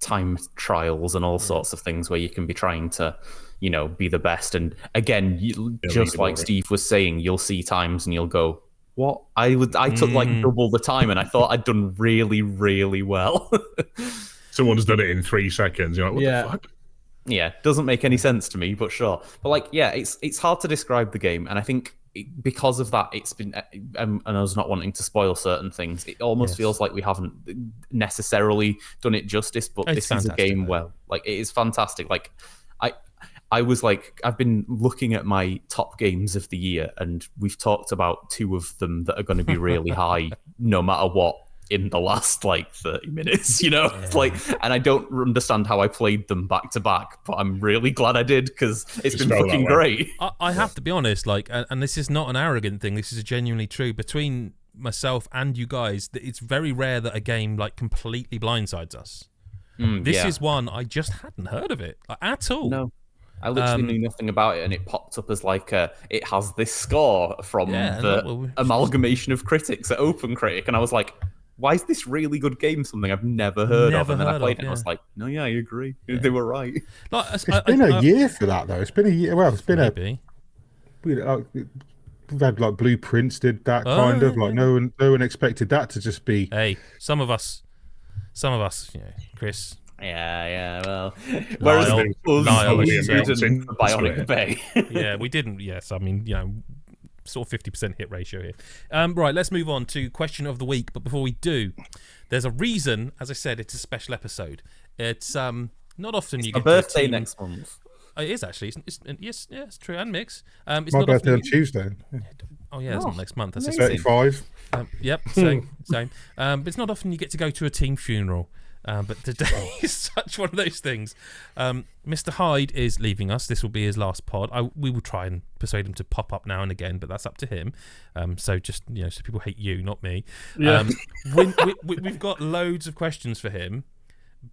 time trials and all sorts of things where you can be trying to, be the best. And again, just like Steve was saying, you'll see times and you'll go, what? I took like double the time, and I thought I'd done really, really well. Someone's done it in 3 seconds. You're like, what the fuck? Yeah, doesn't make any sense to me, but sure. But like, yeah, it's hard to describe the game, and I think because of that, it's been, and I was not wanting to spoil certain things. It almost feels like we haven't necessarily done it justice, but this is a game well, like it is fantastic. Like I was like, I've been looking at my top games of the year, and we've talked about 2 of them that are going to be really high, no matter what, in the last like 30 minutes, you know. It's like, and I don't understand how I played them back to back, but I'm really glad I did, because it's been fucking great. I have to be honest, like, and this is not an arrogant thing, this is genuinely true. Between myself and you guys, it's very rare that a game like completely blindsides us. This is one I just hadn't heard of it at all. No, I literally knew nothing about it, and it popped up as like it has this score from the amalgamation of critics at OpenCritic, and I was like, why is this really good game something I've never heard of? And then I played it and I was like, no, yeah, I agree. Yeah. They were right. Like, it's been a year for that, though. It's been a year. Well, it's been maybe. We've had like Blueprints did that kind of. Like no one expected that to just be. Hey, some of us, you know, Chris. Yeah, well. Whereas Lyle didn't Bionic Bay. Yeah, we didn't. Yes, I mean, you know, sort of 50% hit ratio here. Right, let's move on to question of the week. But before we do, there's a reason. As I said, it's a special episode. It's not often you get a birthday next month. It is actually. Yes, it's true. And Mix. It's my not birthday on Tuesday. Oh yeah, it's not next month. That's 35. Yep, same. But it's not often you get to go to a team funeral. But today is such one of those things. Mr. Hyde is leaving us. This will be his last pod. We will try and persuade him to pop up now and again, but that's up to him. So just, you know, so people hate you, not me. Yeah. We've got loads of questions for him,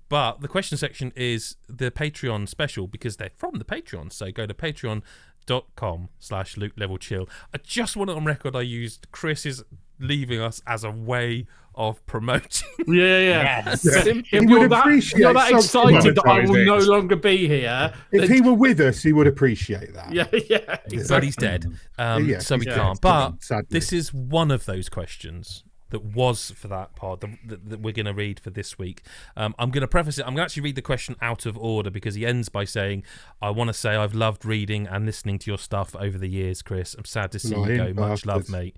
but the question section is the Patreon special because they're from the Patreon. So go to patreon.com/lootlevelchill. I just want it on record I used Chris is leaving us as a way of promoting. Yeah. Yes. If you're that excited that I will no longer be here. If he were with us, he would appreciate that. Yeah. Exactly. But he's dead. So we can't. But this is one of those questions that was for that pod that we're going to read for this week. I'm going to preface it. I'm going to actually read the question out of order because he ends by saying, I want to say I've loved reading and listening to your stuff over the years, Chris. I'm sad to see you go. Much love, mate.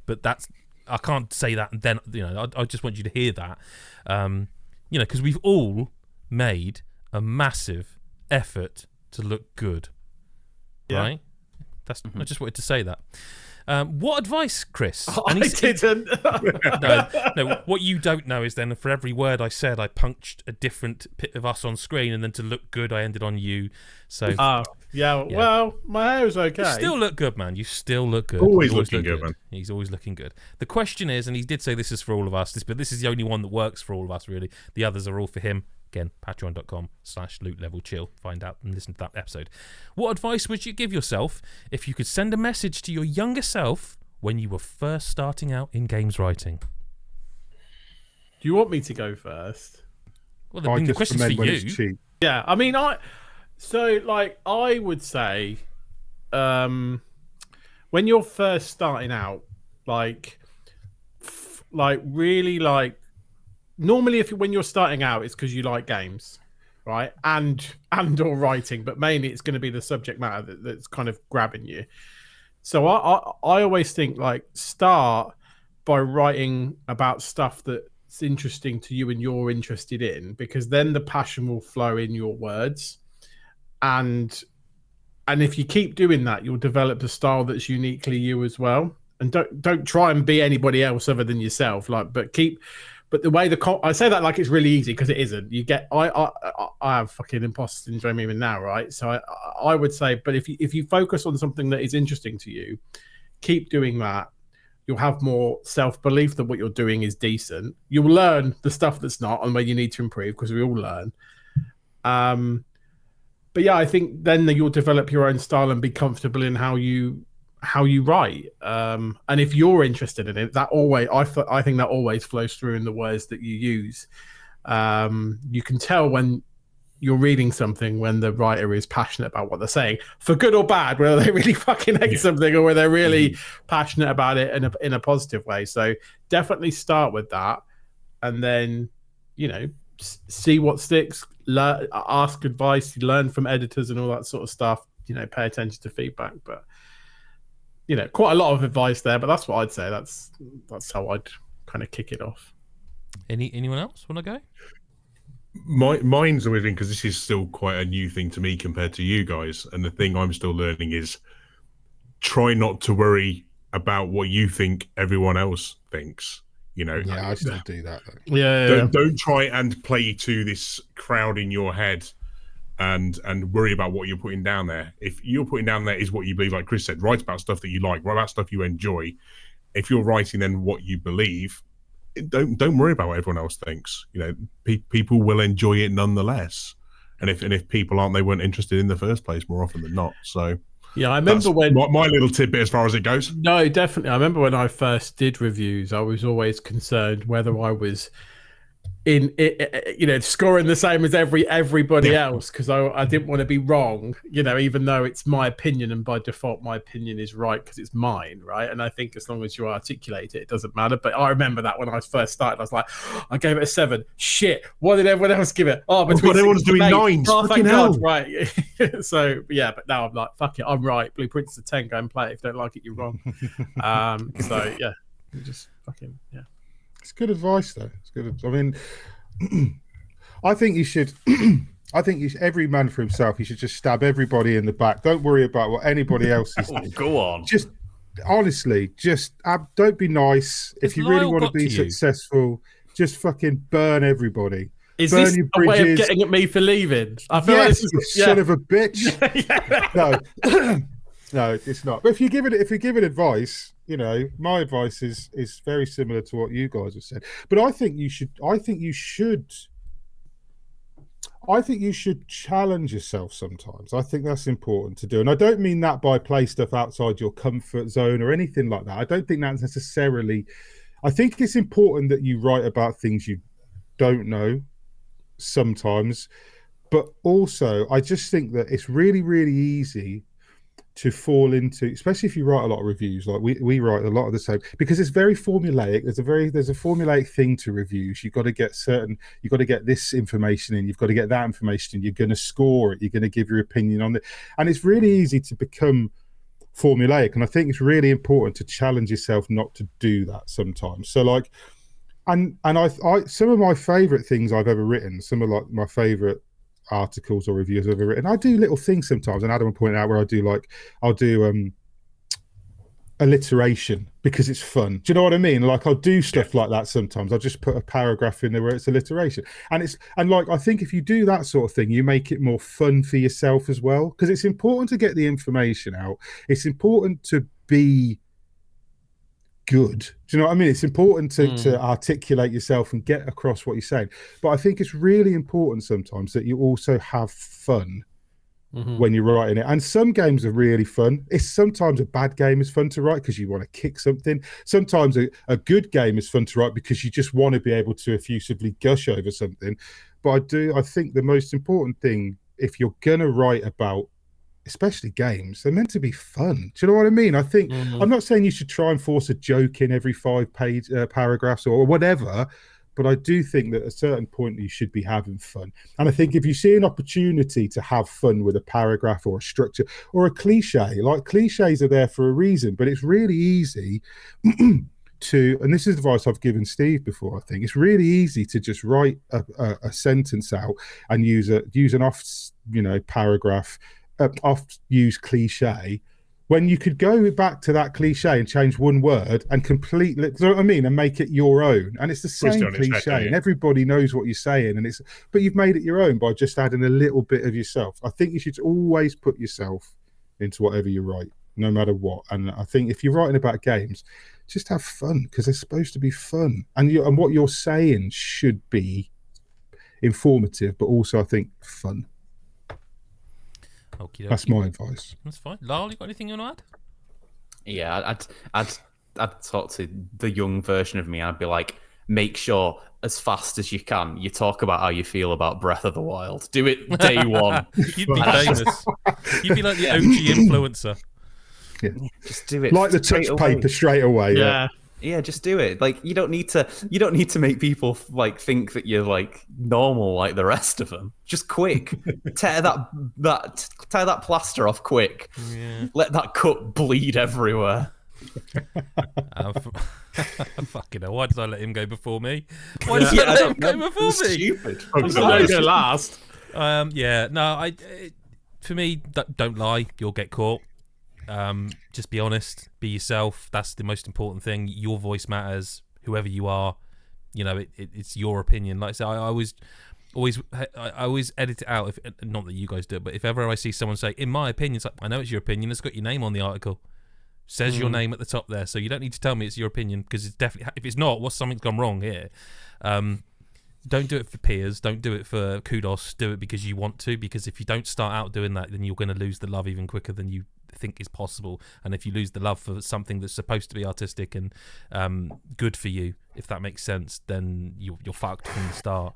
But that's, I can't say that and then, you know, I just want you to hear that. You know, because we've all made a massive effort to look good. Right? That's I just wanted to say that. What advice, Chris? I didn't. No. What you don't know is then for every word I said, I punched a different bit of us on screen, and then to look good, I ended on you. So, yeah. Well, my hair is okay. You still look good, man. You still look good. Always looking good, man. He's always looking good. The question is, and he did say this is for all of us, but this is the only one that works for all of us, really. The others are all for him. Again, patreon.com/lootlevelchill. Find out and listen to that episode. What advice would you give yourself if you could send a message to your younger self when you were first starting out in games writing? Do you want me to go first? Well, the question's for you. Yeah, I mean, I would say, when you're first starting out, normally when you're starting out, it's because you like games, right? And or writing, but mainly it's going to be the subject matter that's kind of grabbing you. So I always think start by writing about stuff that's interesting to you and you're interested in, because then the passion will flow in your words. And if you keep doing that, you'll develop a style that's uniquely you as well. And don't try and be anybody else other than yourself. But the way I say that like it's really easy, because it isn't. You get I have fucking imposter syndrome even now, right? So I would say, but if you focus on something that is interesting to you, keep doing that. You'll have more self-belief that what you're doing is decent. You'll learn the stuff that's not and where you need to improve, because we all learn. But yeah, I think then you'll develop your own style and be comfortable in how you write. And if you're interested in it, that always, I think that always flows through in the words that you use. You can tell when you're reading something when the writer is passionate about what they're saying, for good or bad, whether they really fucking hate something or whether they're really passionate about it in a positive way. So definitely start with that, and then, you know, see what sticks, ask advice, learn from editors and all that sort of stuff, you know, pay attention to feedback. But, you know, quite a lot of advice there, but that's what I'd say. That's how I'd kind of kick it off. Anyone else want to go? Mine's a weird thing because this is still quite a new thing to me compared to you guys, and the thing I'm still learning is try not to worry about what you think everyone else thinks. You know, yeah, I still do that though. Don't try and play to this crowd in your head and worry about what you're putting down there. If you're putting down there is what you believe, like Chris said, write about stuff that you like, write about stuff you enjoy. If you're writing then what you believe, don't worry about what everyone else thinks. You know, people will enjoy it nonetheless. And if people aren't, they weren't interested in the first place more often than not. So yeah, I remember when my little tidbit as far as it goes. No, definitely. I remember when I first did reviews, I was always concerned whether I was scoring the same as everybody else, because I didn't want to be wrong, you know, even though it's my opinion, and by default my opinion is right because it's mine, right? And I think as long as you articulate it, it doesn't matter. But I remember that when I first started, I was like, I gave it a 7. Shit, what did everyone else give it? Oh, but everyone's doing 9s. Oh, thank God, right? So yeah, but now I'm like, fuck it, I'm right. Blueprint's a 10. Go and play it. If you don't like it, you're wrong. So yeah, just fucking yeah. It's good advice, though. It's good. I mean, I think you should. Every man for himself. You should just stab everybody in the back. Don't worry about what anybody else is. Go on. Just honestly, don't be nice. If you really want to be successful, just fucking burn everybody. Is burn this your a way of getting at me for leaving? I feel like this is, son of a bitch. No, it's not. But if you give it advice, you know, my advice is very similar to what you guys have said. But I think you should challenge yourself sometimes. I think that's important to do. And I don't mean that by play stuff outside your comfort zone or anything like that. I don't think that's necessarily. I think it's important that you write about things you don't know sometimes. But also, I just think that it's really, really easy to fall into, especially if you write a lot of reviews, like we write a lot of the same, because it's very formulaic. There's a formulaic thing to reviews. You've got to get this information in, you've got to get that information in, you're going to score it, you're going to give your opinion on it, and it's really easy to become formulaic. And I think it's really important to challenge yourself not to do that sometimes. So like, and I some of my favorite things I've ever written, some of like my favorite articles or reviews I've ever written, I do little things sometimes, and Adam will point out where I'll do alliteration because it's fun. Do you know what I mean? Like I'll do stuff like that sometimes. I'll just put a paragraph in there where it's alliteration, and like I think if you do that sort of thing, you make it more fun for yourself as well, because it's important to get the information out. It's important to be good. Do you know what I mean? It's important to articulate yourself and get across what you're saying. But I think it's really important sometimes that you also have fun when you're writing it. And some games are really fun. Sometimes a bad game is fun to write because you want to kick something. Sometimes a good game is fun to write because you just want to be able to effusively gush over something. But I think the most important thing, if you're gonna write about, especially games, they're meant to be fun. Do you know what I mean? I think I'm not saying you should try and force a joke in every 5-page paragraphs or whatever, but I do think that at a certain point you should be having fun. And I think if you see an opportunity to have fun with a paragraph or a structure or a cliche, like cliches are there for a reason, but it's really easy to, and this is advice I've given Steve before, I think it's really easy to just write a sentence out and use an paragraph, oft-used cliche, when you could go back to that cliche and change one word and completely, you know what I mean, and make it your own. And it's the same cliche, and everybody knows what you're saying, but you've made it your own by just adding a little bit of yourself. I think you should always put yourself into whatever you write, no matter what. And I think if you're writing about games, just have fun, because they're supposed to be fun, and what you're saying should be informative, but also I think fun. Okey-dokey. That's my advice. That's fine. Lyle, you got anything you want to add? Yeah, I'd talk to the young version of me. I'd be like, make sure as fast as you can you talk about how you feel about Breath of the Wild. Do it day one. You'd be famous. You'd be like the OG influencer. Yeah. Just do it. Like the touch paper straight away. Yeah. Yeah, just do it. Like you don't need to make people like think that you're like normal like the rest of them. Just quick. tear that plaster off quick. Yeah. Let that cut bleed everywhere. Fucking hell, why did I let him go before me? Why did I let him go before me? Stupid. It's not going last. For me, don't lie. You'll get caught. Just be honest. Be yourself. That's the most important thing. Your voice matters. Whoever you are, it's your opinion. Like I said, I always edit it out. If not that you guys do it, but if ever I see someone say, "In my opinion," it's like, I know it's your opinion. It's got your name on the article. Says your name at the top there, so you don't need to tell me it's your opinion because it's definitely. If it's not, something's gone wrong here. Don't do it for peers. Don't do it for kudos. Do it because you want to. Because if you don't start out doing that, then you're going to lose the love even quicker than you think is possible. And if you lose the love for something that's supposed to be artistic and good for you, if that makes sense, then you're fucked from the start.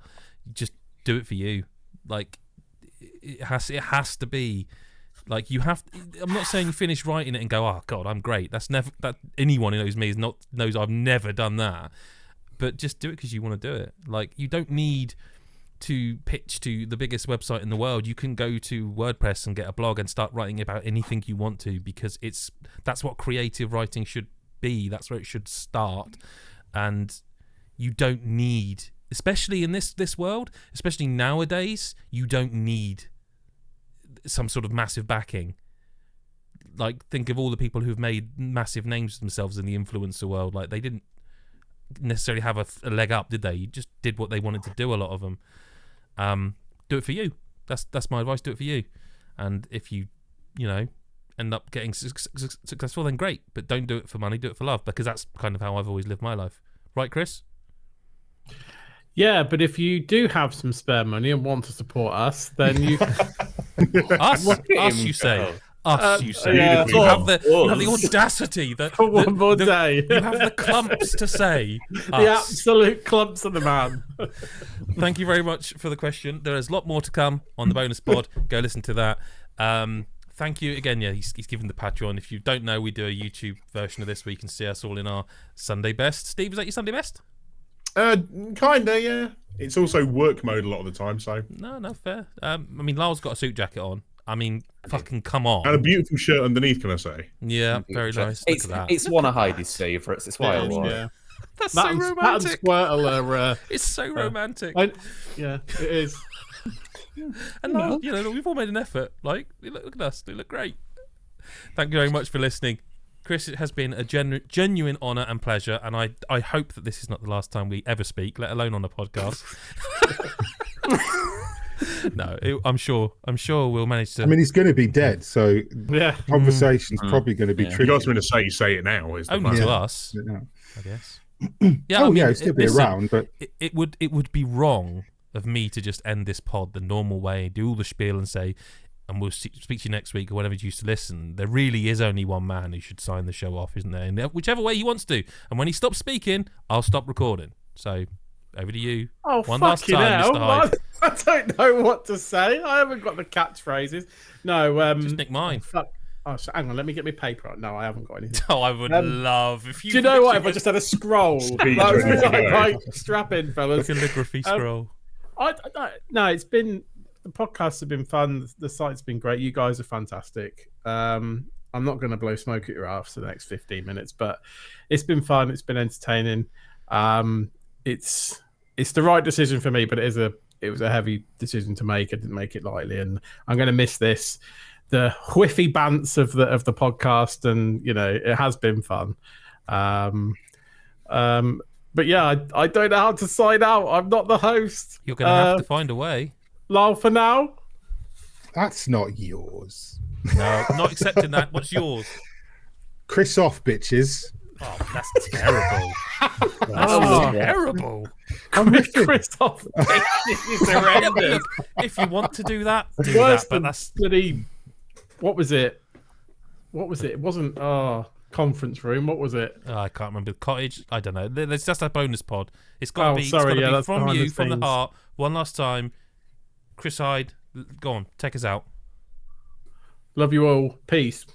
Just do it for you. Like it has to be. Like you have. I'm not saying you finish writing it and go, "Oh God, I'm great." That's never. That anyone who knows me knows I've never done that. But just do it because you want to do it. Like you don't need to pitch to the biggest website in the world. You can go to WordPress and get a blog and start writing about anything you want to because that's what creative writing should be. That's where it should start. And you don't need, especially in this world, especially nowadays, you don't need some sort of massive backing. Like think of all the people who've made massive names for themselves in the influencer world. Like they didn't necessarily have a leg up, did they? You just did what they wanted to do, a lot of them. Do it for you. That's my advice. Do it for you. And if you end up getting successful, then great. But don't do it for money. Do it for love, because that's kind of how I've always lived my life. Right, Chris? Yeah, but if you do have some spare money and want to support us, then you us, you say. Us, you say. Yeah. You have the audacity. For one more day. You have the clumps to say. The absolute clumps of the man. Thank you very much for the question. There is a lot more to come on the bonus pod. Go listen to that. Thank you again. Yeah, he's given the Patreon. If you don't know, we do a YouTube version of this where you can see us all in our Sunday best. Steve, is that your Sunday best? Kinda, yeah. It's also work mode a lot of the time, so no, fair. I mean, Lyle's got a suit jacket on. I mean, fucking come on. And a beautiful shirt underneath, can I say? Yeah, very nice. It's one of Heidi's favourites. It's why I wore it. Yeah. That's so romantic. It's so romantic. Yeah, it is. And now, we've all made an effort. Like, look at us. They look great. Thank you very much for listening. Chris, it has been a genuine honour and pleasure, and I hope that this is not the last time we ever speak, let alone on a podcast. No, I'm sure we'll manage to. I mean, he's going to be dead, so conversation's probably going to be tricky. You got something to say it now. Only to us, I guess. Yeah, he'll still be around, but it would be wrong of me to just end this pod the normal way, do all the spiel, and say, and we'll speak to you next week or whenever you used to listen. There really is only one man who should sign the show off, isn't there? And whichever way he wants to. And when he stops speaking, I'll stop recording. So over to you. Oh, one last time, Mr. Hyde. I don't know what to say. I haven't got the catchphrases. No, just nick mine. Oh, so hang on, let me get my paper out. No, I haven't got anything. Oh, I would love if you. Do you know what? If I just had a scroll, right, strap in, fellas. Calligraphy scroll. No, it's been. The podcasts have been fun. The site's been great. You guys are fantastic. I'm not going to blow smoke at your ass for the next 15 minutes, but it's been fun. It's been entertaining. It's the right decision for me, but it was a heavy decision to make. I didn't make it lightly, and I'm going to miss this. The whiffy bants of the podcast, and it has been fun. But yeah, I don't know how to sign out. I'm not the host. You're going to have to find a way. Lyle for now. That's not yours. No, not accepting that. What's yours? Chris off, bitches. Oh, that's terrible. That's terrible. Chris off. It's horrendous. If you want to do that, do Worse that. But than that's bloody. What was it? It wasn't. Oh, conference room. What was it? Oh, I can't remember. The cottage. I don't know. There's just a bonus pod. It's got to be. Sorry, it's gotta be that's from behind you, the from the scenes. heart. One last time. Chris Hyde, go on, take us out. Love you all. Peace.